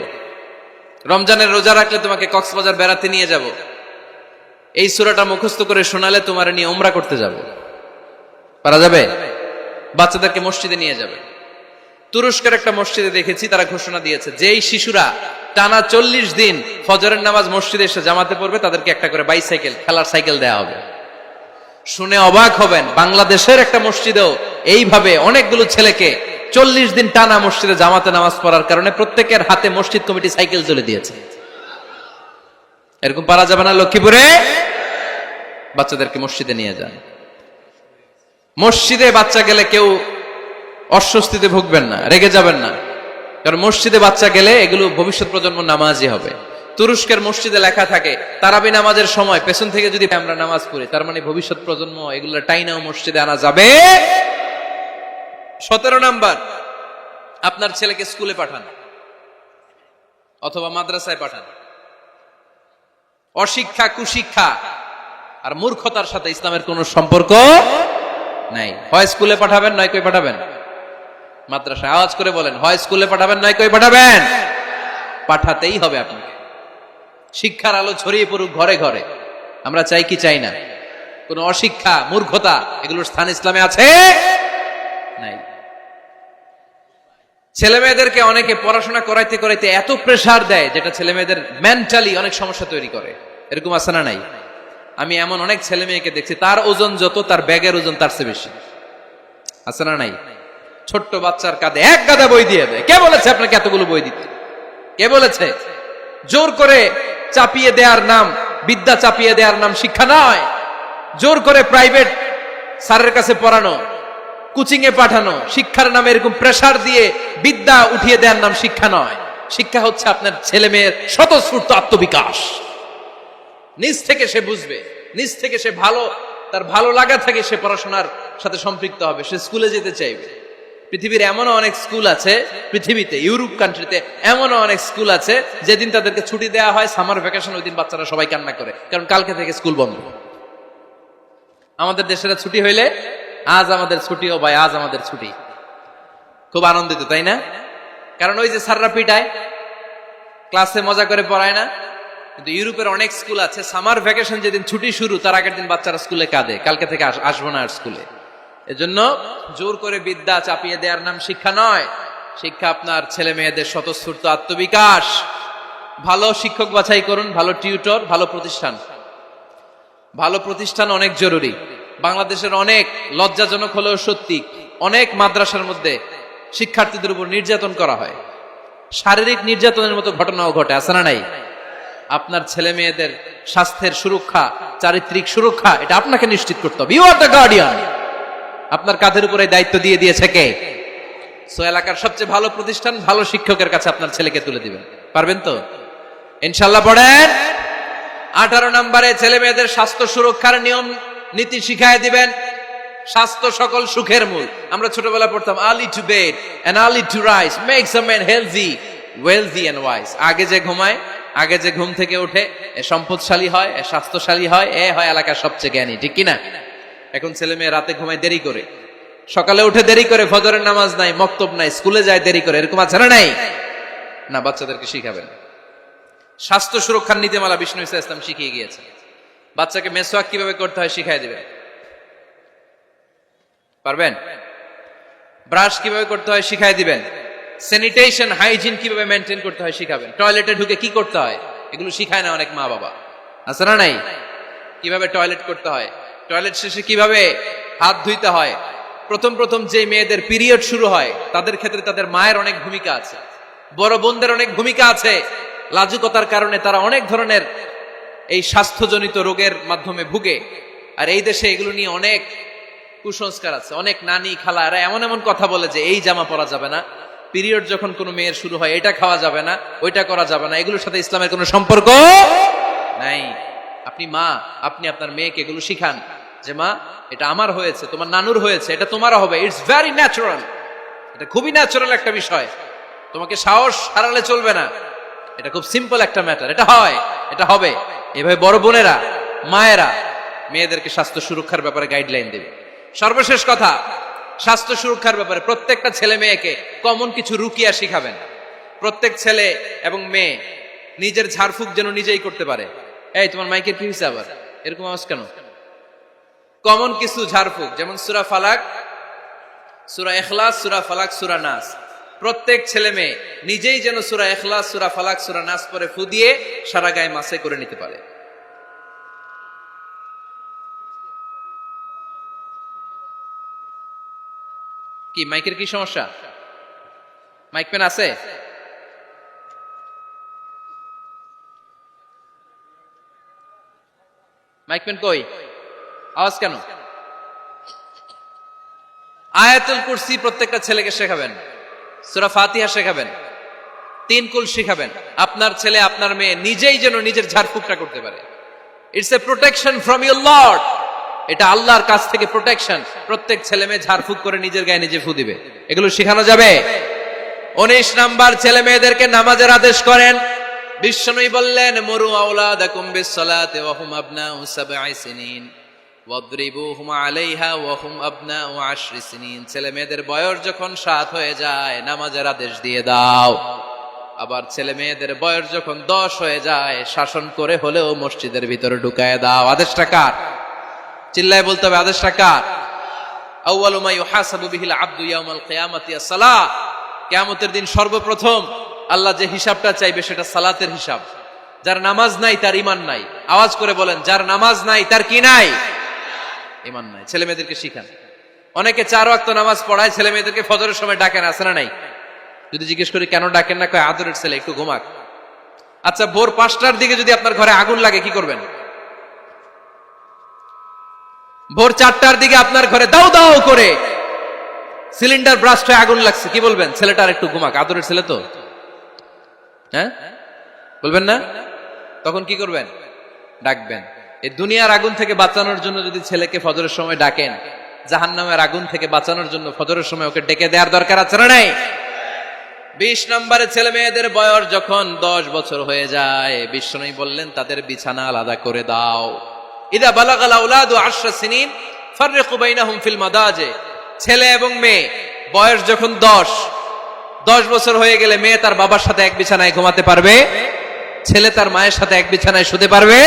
রমজানের রোজা রাখলে তোমাকে কক্সবাজার বেড়াতে নিয়ে যাব, এই সূরাটা মুখস্থ করে শোনালে তোমার নিয়ে উমরা করতে যাব। পারা যাবে? বাচ্চাদেরকে মসজিদে নিয়ে যাবে। তুরস্কের একটা মসজিদে দেখেছি, তারা ঘোষণা দিয়েছে যেই শিশুরা টানা 40 দিন ফজরের নামাজ মসজিদে এসে জামাতে পড়বে তাদেরকে একটা করে বাইসাইকেল, খেলার সাইকেল দেওয়া হবে। শুনে অবাক হবেন, বাংলাদেশের একটা মসজিদেও এইভাবে অনেকগুলো ছেলেকে 40 দিন টানা মসজিদে জামাতে নামাজ পড়ার কারণে প্রত্যেকের হাতে মসজিদ কমিটি সাইকেল তুলে দিয়েছে। এরকম পারা যাবে না? লক্ষ্মীপুরে বাচ্চাদেরকে মসজিদে নিয়ে যান। মসজিদে বাচ্চা গেলে কেউ অস্বস্তিতে ভুগবেন না, রেগে যাবেন না, কারণ মসজিদে বাচ্চা গেলে এগুলো ভবিষ্যৎ প্রজন্ম নামাজই হবে। তুরস্কের মসজিদে লেখা থাকে তারাবি নামাজের সময় পেছন থেকে যদি আমরা নামাজ পড়ি, তার মানে ভবিষ্যৎ প্রজন্ম এগুলো টাইনাও মসজিদে আনা যাবে। 17 নাম্বার, আপনার ছেলেকে স্কুলে পাঠান অথবা মাদ্রাসায় পাঠান। অশিক্ষা, কুশিক্ষা আর মূর্খতার সাথে ইসলামের কোনো সম্পর্ক নাই। হয় স্কুলে পাঠাবেন, নয় কই পাঠাবেন মাদ্রাসায়। আওয়াজ করে বলেন, হয় স্কুলে পাঠাবেন, নয় কই পাঠাবেন। পাঠাতেই হবে আপনাকে। শিক্ষার আলো ছড়িয়ে পড়ুক ঘরে ঘরে। আমরা চাই কি চাই না? কোন অশিক্ষা, মূর্খতা এগুলোর স্থান ইসলামে আছে? নাই। ছেলে মেয়েদেরকে অনেকে পড়াশোনা করাইতে করাইতে এত প্রেসার দেয় যেটা ছেলে মেয়েদের মেন্টালি অনেক সমস্যা তৈরি করে। এরকম আছে না নাই? আমি এমন অনেক ছেলে মেয়েকে দেখছি, তার ওজন যত তার ব্যাগের ওজন তার চেয়ে বেশি। আছে না নাই? ছোট্ট বাচ্চার কাঁধে এক গাদা বই দিয়ে দেয়। কে বলেছে আপনাকে এতগুলো বই দিতে? কে বলেছে? জোর করে চাপিয়ে দেওয়ার নাম, বিদ্যা চাপিয়ে দেওয়ার নাম শিক্ষা নয়। জোর করে প্রাইভেট স্যারের কাছে পড়ানো, কোচিং এ পাঠানো, শিক্ষার নামে এরকম প্রেসার দিয়ে বিদ্যা উঠিয়ে দেওয়ার নাম শিক্ষা নয়। শিক্ষা হচ্ছে আপনার ছেলে মেয়ের স্বতঃস্ফূর্ত আত্মবিকাশ। নিজ থেকে সে বুঝবে, নিজ থেকে সে তার ভালো লাগা থেকে সে পড়াশোনার সাথে সম্পৃক্ত হবে, সে স্কুলে যেতে চাইবে। পৃথিবীর এমনও অনেক স্কুল আছে, পৃথিবীতে ইউরোপ কান্ট্রিতে এমনও অনেক স্কুল আছে যেদিন তাদেরকে ছুটি দেওয়া হয় সামার ভ্যাকেশন, ওই দিন বাচ্চারা সবাই কান্না করে, কারণ কালকে থেকে স্কুল বন্ধ। আমাদের দেশের ছুটি হইলে আজ আমাদের ছুটি, ও ভাই আজ আমাদের ছুটি, খুব আনন্দিত, তাই না? কারণ ওই যে স্যাররা পিটায়, ক্লাসে মজা করে পড়ায় না। কিন্তু ইউরোপের অনেক স্কুল আছে সামার ভ্যাকেশন যেদিন ছুটি শুরু তার আগের দিন বাচ্চারা স্কুলে কাঁদে, কালকে থেকে আসবো না আর স্কুলে। এজন্য জোর করে বিদ্যা চাপিয়ে দেওয়ার নাম শিক্ষা নয়। শিক্ষা আপনার ছেলে মেয়েদের স্বতঃস্ফূর্ত আত্মবিকাশ। ভালো শিক্ষক বাছাই করুন, ভালো টিউটর, ভালো প্রতিষ্ঠান। ভালো প্রতিষ্ঠান অনেক জরুরি। বাংলাদেশের অনেক লজ্জাজনক হলেও সত্যি, অনেক মাদ্রাসার মধ্যে শিক্ষার্থীদের উপর নির্যাতন করা হয়, শারীরিক নির্যাতনের মতো ঘটনাও ঘটে। আছে না নাই? আপনার ছেলে মেয়েদের স্বাস্থ্যের সুরক্ষা, চারিত্রিক সুরক্ষা, এটা আপনাকে নিশ্চিত করতে হবে। You are the guardian. আপনার কাঁধের উপরে দায়িত্ব দিয়ে দিয়েছে কে? সো এলাকার সবচেয়ে ভালো প্রতিষ্ঠান, ভালো শিক্ষকের কাছে আপনার ছেলেকে তুলে দিবেন। পারবেন তো? ইনশাআল্লাহ। পড়েন। 18 নম্বরে ছেলে মেয়েদের স্বাস্থ্য সুরক্ষার নিয়ম নীতি শিখায় দিবেন। স্বাস্থ্য সকল সুখের মূল। আমরা ছোটবেলা পড়তাম early to bed and early to rise makes a man healthy, wealthy and wise. আগে যে ঘুমায়, আগে যে ঘুম থেকে ওঠে, এ সম্পদশালী হয়, এ স্বাস্থ্যশালী হয়, এ হয় এলাকার সবচেয়ে জ্ঞানী। ঠিক কিনা? এখন ছেলে মেয়ে রাতে ঘুমায় দেরি করে, সকালে উঠে দেরি করে, ফজরের নামাজ নাই, মক্তব নাই, স্কুলে যায় দেরি করে। এরকম আছে না নাই? না, বাচ্চাদেরকে শিখাবেন। স্বাস্থ্য সুরক্ষার নীতিমালা বিষ্ণু ইসলাম শিখিয়ে গিয়েছে। বাচ্চাকে মেসওয়াক কিভাবে করতে হয় শিখাই দিবেন। পারবেন? ব্রাশ কিভাবে করতে হয় শিখাই দিবেন। স্যানিটেশন, হাইজিন কিভাবে মেনটেন করতে হয় শিখাবেন। টয়লেটে ঢুকে কি করতে হয় এগুলো শিখায় না অনেক মা বাবা। আছে না নাই? কিভাবে টয়লেট করতে হয়, টয়লেট শেষে কিভাবে হাত ধুইতে হয়। প্রথম যে মেয়েদের পিরিয়ড শুরু হয় তাদের ক্ষেত্রে তাদের মায়ের অনেক ভূমিকা আছে, বড় বোনদের অনেক ভূমিকা আছে। লাজুকতার কারণে তারা অনেক ধরনের এই স্বাস্থ্যজনিত রোগের মাধ্যমে ভুগে। আর এই দেশে এগুলো নিয়ে অনেক কুসংস্কার আছে। অনেক নানি খালা এরা এমন এমন কথা বলে যে এই জামা পরা যাবে না, পিরিয়ড যখন কোনো মেয়ের শুরু হয় এটা খাওয়া যাবে না, ওইটা করা যাবে না। এগুলোর সাথে ইসলামের কোনো সম্পর্ক নাই। আপনি মা, আপনি আপনার মেয়েকে এগুলো শিখান যে মা এটা আমার হয়েছে, তোমার নানুর হয়েছে, এটা তোমারও হবে। It's very natural. এটা খুবই ন্যাচারাল একটা বিষয়, তোমাকে সাহস হারালে চলবে না, এটা খুব সিম্পল একটা ম্যাটার, এটা হয়, এটা হবে। এভাবে বড় বোনেরা, মায়েরা মেয়েদেরকে স্বাস্থ্য সুরক্ষার ব্যাপারে গাইডলাইন দেবে। সর্বশেষ কথা, স্বাস্থ্য সুরক্ষার ব্যাপারে প্রত্যেকটা ছেলে মেয়েকে কমন কিছু রুকিয়া শিখাবেন। প্রত্যেক ছেলে এবং মেয়ে নিজের ঝাড়ফুঁক যেন নিজেই করতে পারে। এই তোমার মাইকের কি হয়েছে আবার, এরকম আওয়াজ কেন? কমন কিছু ঝাড়ফুঁক, যেমন সূরা ফালাক, সূরা ইখলাস, সূরা ফালাক, সূরা নাস। প্রত্যেক ছেলে মেয়ে নিজেই যেন সূরা ইখলাস, সূরা ফালাক, সূরা নাস পরে ফু দিয়ে সারা গায়ে মাসে করে নিতে পারে। কি মাইকের কি সমস্যা? মাইক পেন আছে? মাইক পেন কই? আওয়াজ কেন? আয়াতুল কুরসি প্রত্যেকটা ছেলেকে শেখাবেন, সূরা ফাতিহা শেখাবেন, 3 কুল শেখাবেন। আপনার ছেলে আপনার মেয়ে নিজেই যেন নিজের ঝাড়ফুঁকটা করতে পারে। It's a protection from your Lord, এটা আল্লাহর কাছ থেকে প্রোটেকশন। প্রত্যেক ছেলে মেয়ে ঝাড়ফুঁক করে নিজের গায়ে নিজে ফু দিবে, এগুলো শেখানো যাবে। 19 নাম্বার, ছেলে মেয়েদেরকে নামাজের আদেশ করেন। বিশ্বনবী বললেন, মুরু আওলাদাকুম বিসসালাতি ওয়া হুম আবনাউ 7 সিনিন ওয়াদরিবুহুম আলাইহা ওয়া হুম আবনাউ 10 সিনিন। ছেলে মেয়েদের বয়স যখন 7 হয়ে যায় নামাজের আদেশ দিয়ে দাও। আবার ছেলে মেয়েদের বয়স যখন 10 হয়ে যায় শাসন করে হলেও মসজিদের ভিতরে ঢুকায় দাও। আদেশটা কার? চিল্লায় বলতে হবে, আদেশটা কার? আউয়ালু মা ইউহাসাবু বিহিল আবদু ইয়াউমাল কিয়ামাতি আস-সালাহ। কিয়ামতের দিন সর্বপ্রথম আল্লাহ যে হিসাবটা চাইবে সেটা সালাতের হিসাব। যার নামাজ নাই তার ঈমান নাই। আওয়াজ করে বলেন, যার নামাজ নাই তার কি নাই? ঈমান নাই। ছেলে মেয়েদেরকে শিখান। অনেকে 4 ওয়াক্ত নামাজ পড়ায়, ছেলে মেয়েদেরকে ফজরের সময় ডাকেন, আছে না নাই? যদি জিজ্ঞেস করি কেন ডাকেন না, কয় আদরের ছেলে, একটু ঘুমাক। আচ্ছা, ভোর 5টার দিকে যদি আপনার ঘরে আগুন লাগে কি করবেন? ভোর 4টার দিকে আপনার ঘরে দাও দাও করে সিলিন্ডার ব্রাস্ট হয়ে আগুন লাগছে, কি বলবেন? ছেলেটার একটু ঘুমাক, আদরের ছেলে তো, হ্যাঁ বলবেন না? তখন কি করবেন? ডাকবেন। এই দুনিয়ার আগুন থেকে বাঁচানোর জন্য যদি ছেলেকে ফজরের সময় ডাকেন, জাহান্নামের আগুন থেকে বাঁচানোর জন্য ফজরের সময় ওকে ডেকে দেওয়ার দরকার আছে না নাই? 20 নম্বরে, ছেলে মেয়েদের বয়স যখন 10 বছর হয়ে যায় বিশ্বনবী বললেন তাদের বিছানা আলাদা করে দাও। ইদা বালাগাল আওলাদু 10 সিনিন ফাররিকু বাইনাহুম ফিল মাদাজি। ছেলে এবং মেয়ে বয়স যখন 10 বছর হয়ে গেলে মেয়ে তার বাবার সাথে এক বিছানায় ঘুমাতে পারবে, ছেলে তার মায়ের সাথে এক বিছানায় শুতে পারবে।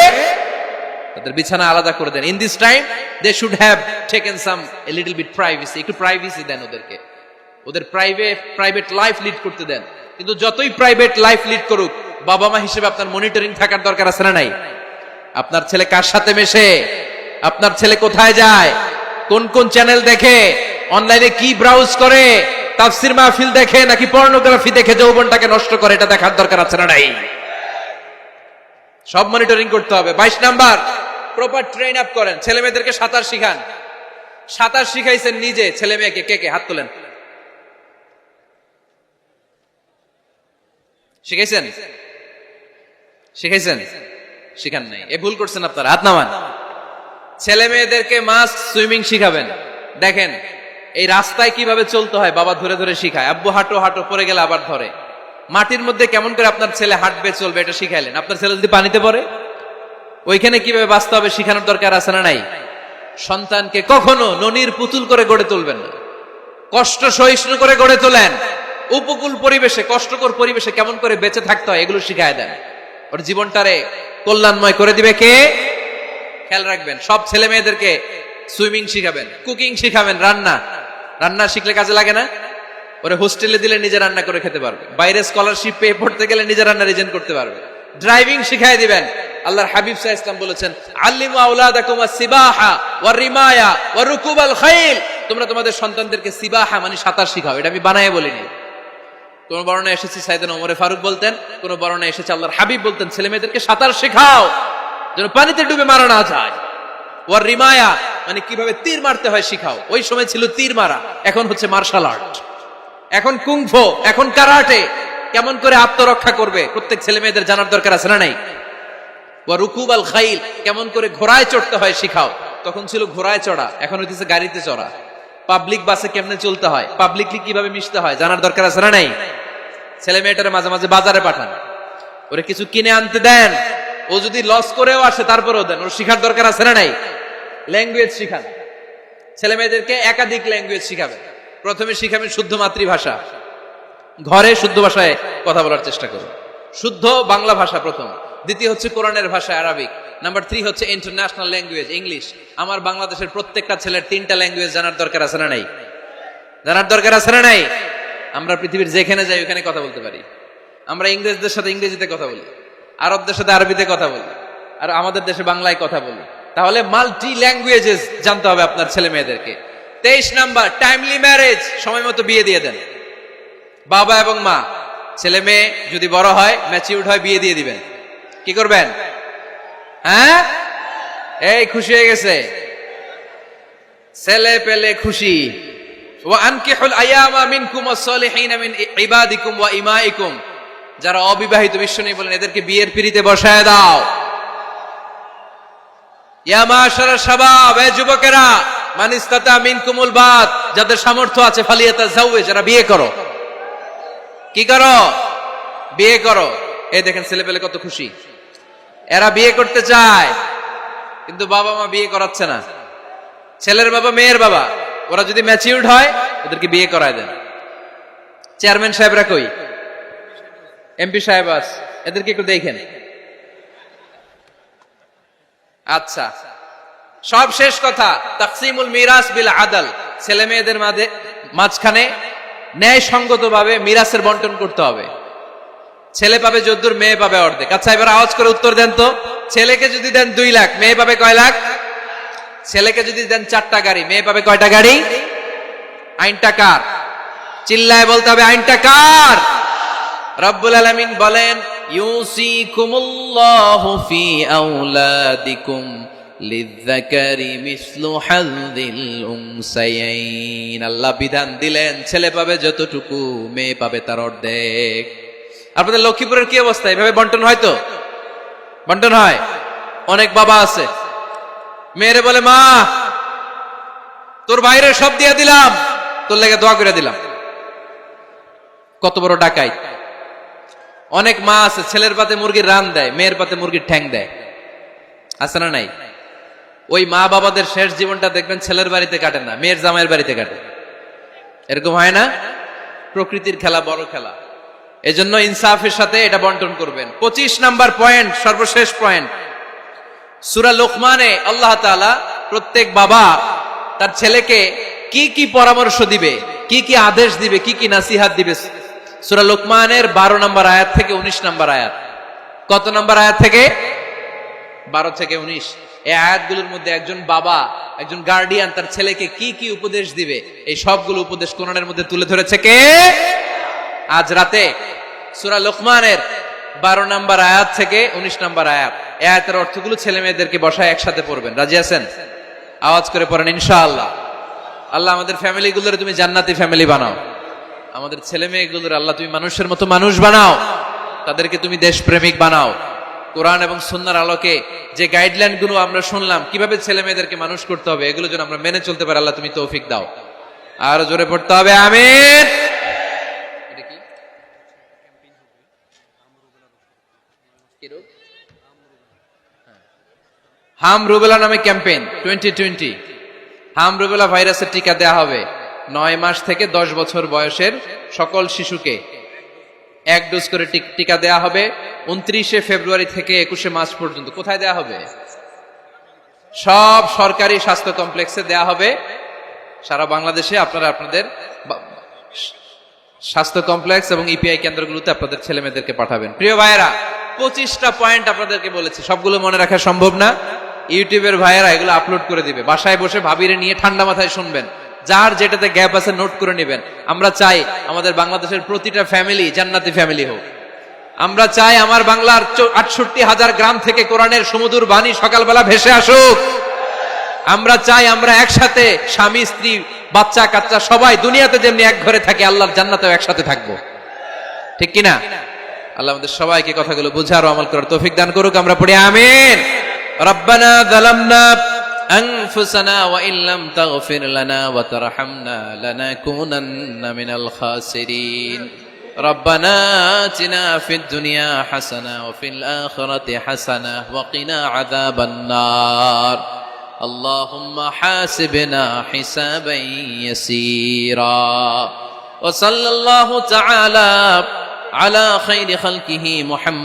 তাদের বিছানা আলাদা করে দেন। In this time they should have taken some a little bit privacy. একটু প্রাইভেসি দেন ওদেরকে, ওদের প্রাইভেট লাইফ লিড করতে দেন। কিন্তু যতই প্রাইভেট লাইফ লিড করুক, বাবা মা হিসেবে আপনার মনিটরিং থাকার দরকার আছে না নাই? আপনার ছেলে কার সাথে মেশে, আপনার ছেলে কোথায় যায়, কোন কোন চ্যানেল দেখে, অনলাইনে কি ব্রাউজ করে, তাফসির মাহফিল দেখে নাকি পর্নোগ্রাফি দেখে যৌবনটাকে নষ্ট করে, এটা দেখার দরকার আছে না নাই? সব মনিটরিং করতে হবে। 22 নাম্বার, প্রপার ট্রেন আপ করেন। ছেলে মেয়েদেরকে সাঁতার শিখান। সাঁতার শিখাইছেন নিজে, ছেলে মেয়েকে কে কে? হাত তোলেন। শিখাইছেন? শিখাইছেন? শিখান নাই, এ ভুল করছেন আপনারা, হাত নামান। ছেলে মেয়েদেরকে মাস্ট সুইমিং শিখাবেন। দেখেন এই রাস্তায় কিভাবে চলতে হয় বাবা ধরে ধরে শিখায়। আব্বু হাঁটো হাঁটো, পড়ে গেলে আবার ধরে। মাটির মধ্যে কেমন করে আপনার ছেলে হাঁটবে চলবে এটা শিখাইলেন। আপনার ছেলে যদি পানিতে পড়ে, ওইখানে কিভাবে বাঁচতে হবে শিখানোর দরকার আছে না নাই? সন্তানকে কখনো ননির পুতুল করে গড়ে তুলবেন না, কষ্ট সহিষ্ণু করে গড়ে তোলেন। উপকূল পরিবেশে, কষ্টকর পরিবেশে কেমন করে বেঁচে থাকতে হয় এগুলো শিখায় দেন। ওর জীবনটারে কল্যাণময় করে দিবে কে? খেয়াল রাখবেন। সব ছেলে মেয়েদেরকে সুইমিং শিখাবেন, কুকিং শিখাবেন। রান্না শিখলে কাজে লাগে না? ওরে হোস্টেলে দিলে নিজে রান্না করে খেতে পারবে, বাইরে স্কলারশিপ পেয়ে পড়তে গেলে নিজে রান্না রিজেন করতে পারবে। ড্রাইভিং শিখাই দিবেন। আল্লাহর হাবিব সাল্লাল্লাহু আলাইহি ওয়াসাল্লাম বলেছেন, আল্লিমু আওলাদাকুম আস-সিবাহা ওয়া রিমায়া ওয়া রুকুবাল খাইল। তোমরা তোমাদের সন্তানদেরকে সিবাহা মানে সাঁতার শিখাও। এটা আমি বানায়ে বলিনি। কোন বর্ণনায় এসেছে সাইয়েদনা ওমর ফারুক বলতেন, কোন বর্ণনায় এসেছে আল্লাহর হাবিব বলতেন ছেলে মেয়েদেরকে সাঁতার শেখাও যেন পানিতে ডুবে মারা না যায়। ওয়া রিমায়া মানে কিভাবে তীর মারতে হয় শিখাও। ওই সময় ছিল তীর মারা, এখন হচ্ছে মার্শাল আর্ট, এখন কুংফু, এখন কারাটে। কেমন করে আত্মরক্ষা করবে প্রত্যেক ছেলে মেয়েদের জানার দরকার আছে না নাই? ওয়া রুকুবাল খাইল, কেমন করে ঘোড়ায় চড়তে হয় শিখাও। তখন ছিল ঘোড়ায় চড়া, এখন হইতেছে গাড়িতে চড়া। পাবলিক বাসে কেমনে চলতে হয়, পাবলিকলি কিভাবে মিশতে হয় জানার দরকার আছে না নাই? ছেলে মেয়েটারে মাঝে মাঝে বাজারে পাঠান, ওরে কিছু কিনে আনতে দেন, ও যদি লস করেও আসে তারপরেও দেন, ওর শিখার দরকার আছে না নাই? ল্যাঙ্গুয়েজ শিখান, ছেলে মেয়েদেরকে একাধিক ল্যাঙ্গুয়েজ শিখাবেন। প্রথমে শিখাবেন শুদ্ধ মাতৃভাষা, ঘরে শুদ্ধ ভাষায় কথা বলার চেষ্টা করুন, শুদ্ধ বাংলা ভাষা প্রথম। দ্বিতীয় হচ্ছে কোরআনের ভাষা আরবিক। নাম্বার 3 হচ্ছে ইন্টারন্যাশনাল ল্যাঙ্গুয়েজ ইংলিশ। আমার বাংলাদেশের প্রত্যেকটা ছেলের 3টা ল্যাঙ্গুয়েজ জানার দরকার আছে না নাই? জানার দরকার আছে না নাই? আমরা পৃথিবীর যেখানে যাই ওখানে কথা বলতে পারি। আমরা ইংরেজদের সাথে ইংরেজিতে কথা বলি, আরবদের সাথে আরবিতে কথা বলি, আর আমাদের দেশে বাংলায় কথা বলি। তাহলে মাল্টি ল্যাঙ্গুয়েজেস জানতে হবে আপনার ছেলে মেয়েদেরকে। 23 নাম্বার, টাইমলি ম্যারেজ, সময় মতো বিয়ে দিয়ে দেন। বাবা এবং মা, ছেলে মেয়ে যদি বড় হয়, ম্যাচিউরড হয়, বিয়ে দিয়ে দিবেন। কি করবেন? হ্যাঁ, এই খুশি হয়ে গেছে, ছেলে পেলে খুশি। ওয়া আনকিহুল আয়ামা মিনকুম ওয়াস-সালিহিনা মিন ইবাদিকুম ওয়া ইমাইকুম, যারা অবিবাহিত বিশ্বনবী বলেন এদেরকে বিয়ের পিঁড়িতে বসায় দাও। ইয়া মাশারা শাবাব, এ যুবকেরা, মান ইসতাতা মিনকুমুল বাত, যাদের সামর্থ্য আছে ফালিয়াতাজাওয়াজ, যারা বিয়ে করো। কি করো? বিয়ে করো। এই দেখেন ছেলে পেলে কত খুশি, এরা বিয়ে করতে চায় কিন্তু বাবা মা বিয়ে করাচ্ছে না। ছেলের বাবা মেয়ের বাবা, ওরা যদি ম্যাচিউরড হয় ওদেরকে বিয়ে করায় দেন। চেয়ারম্যান সাহেবরা কই? এমপি সাহেব আস, এদেরকে একটু দেখেন। আচ্ছা, সব শেষ কথা, তাকসিমুল মিরাস বিল আদল, ছেলে মেয়েদের মাঝখানে ন্যায় সঙ্গত ভাবে মিরাসের বন্টন করতে হবে। ছেলে পাবে যদ্দুর, মেয়ে পাবে অর্ধেক। আচ্ছা, এবার আওয়াজ করে উত্তর দেন তো, ছেলেকে যদি দেন 2 লাখ, মেয়ে পাবে কয় লাখ? ছেলেকে যদি দেন 4টা গাড়ি, মেয়ে পাবে কয়টা গাড়ি? আইনটা কার? চিল্লায় বলতে হবে, আইনটা কার? রব্বুল আলামিন বলেন, ইউসিকুমুল্লাহু ফি আওলাদিকুম লিযযাকারি মিসলু হাযযিল উনসায়াইন। আল্লাহ বিধান দিলেন, ছেলে পাবে যতটুকু, মেয়ে পাবে তার অর্ধেক। আপনাদের লক্ষ্মীপুরের কি অবস্থা? এভাবে বন্টন হয় তো? বন্টন হয়? অনেক বাবা আছে, মেয়েরে বলে, মা তোর বাইরে সব দিয়ে দিলাম, তোর লেগে দোয়া করে দিলাম। কত বড় ডাকাইত! অনেক মা আছে, ছেলের পাতে মুরগির রান দেয়, মেয়ের পাতে মুরগির ঠ্যাং দেয়। আছে না নাই? ওই মা বাবাদের শেষ জীবনটা দেখবেন ছেলের বাড়িতে কাটে না, মেয়ের জামাইয়ের বাড়িতে কাটে। এরকম হয় না? প্রকৃতির খেলা বড় খেলা, এজন্য ইনসাফের সাথে এটা বন্টন করবেন। 25 নাম্বার পয়েন্ট, সর্বশেষ পয়েন্ট, সূরা লোকমানে আল্লাহ তাআলা প্রত্যেক বাবা তার ছেলেকে কি কি পরামর্শ দিবে, কি কি আদেশ দিবে, কি কি নাসিহাত দিবে, সূরা লোকমানের 12 নম্বর আয়াত থেকে 19 নম্বর আয়াত। কত নম্বর আয়াত থেকে? 12 থেকে 19। এই আয়াতগুলোর মধ্যে একজন বাবা, একজন গার্ডিয়ান তার ছেলেকে কি কি উপদেশ দিবে, এই সবগুলো উপদেশ কোরআনের মধ্যে তুলে ধরেছে কে? আজ রাতে সূরা লোকমানের 12 নম্বর আয়াত থেকে 19 নম্বর আয়াত, এই আয়াতের অর্থগুলো ছেলে মেয়েদেরকে বসায় একসাথে পড়বেন। রাজি আছেন? আওয়াজ করে পড়েন ইনশাআল্লাহ। আল্লাহ আমাদের ফ্যামিলিগুলোরে তুমি জান্নাতি ফ্যামিলি বানাও, আমাদের ছেলে মেয়েগুলোর আল্লাহ তুমি মানুষের মতো মানুষ বানাও, তাদেরকে তুমি দেশপ্রেমিক বানাও। কোরআন এবং সুন্নাহর আলোকে যে গাইডলাইন গুলো আমরা শুনলাম, কিভাবে ছেলে মেয়েদেরকে মানুষ করতে হবে, এগুলো যেন আমরা মেনে চলতে পারি, আল্লাহ তুমি তৌফিক দাও। আর জোরে পড়তে হবে আমিন। হাম রুবেলা নামে ক্যাম্পেইন 2020, হাম রুবেলা ভাইরাসের টিকা দেয়া হবে 9 মাস থেকে 10 বছর বয়সের সকল শিশুকে 1 ডোজ করে টিকা দেয়া হবে 29শে ফেব্রুয়ারি থেকে 21শে মার্চ পর্যন্ত। কোথায় দেয়া হবে? সব সরকারি স্বাস্থ্য কমপ্লেক্সে দেয়া হবে সারা বাংলাদেশে। আপনারা আপনাদের স্বাস্থ্য কমপ্লেক্স এবং ইপিআই কেন্দ্রগুলোতে আপনাদের ছেলে মেয়েদেরকে পাঠাবেন। প্রিয় ভাইয়েরা, 25টা পয়েন্ট আপনাদেরকে বলেছি, সবগুলো মনে রাখা সম্ভব না। ইউটিউবের ভাইয়েরা এগুলো আপলোড করে দিবে, বাসায় বসে ভাবিরে নিয়ে ঠান্ডা মাথায় শুনবেন, যার যেটাতে গ্যাপ আছে নোট করে নেবেন। আমরা চাই আমাদের বাংলাদেশের প্রতিটা ফ্যামিলি জান্নাতি ফ্যামিলি হোক। আমরা চাই আমার বাংলার 68,000 গ্রাম থেকে কোরআনের সুমধুর বাণী সকালবেলা ভেসে আসুক। আমরা চাই আমরা একসাথে স্বামী স্ত্রী বাচ্চা কাচ্চা সবাই দুনিয়াতে যেমনি এক ঘরে থাকি, আল্লাহর জান্নাতেও একসাথে থাকবো। ঠিক কিনা? আল্লাহ আমাদের সবাইকে কথাগুলো বুঝার ও আমল করার তৌফিক দান করুক। আমরা পড়ি আমিন। রব্বানা যালামনা أنفسنا وإن لم تغفر لنا وترحمنا لنكونن من الخاسرين ربنا آتنا في الدنيا حسنة وفي الآخرة حسنة وقنا عذاب النار اللهم حاسبنا حسابا يسيرا وصلى الله تعالى على خير خلقه محمد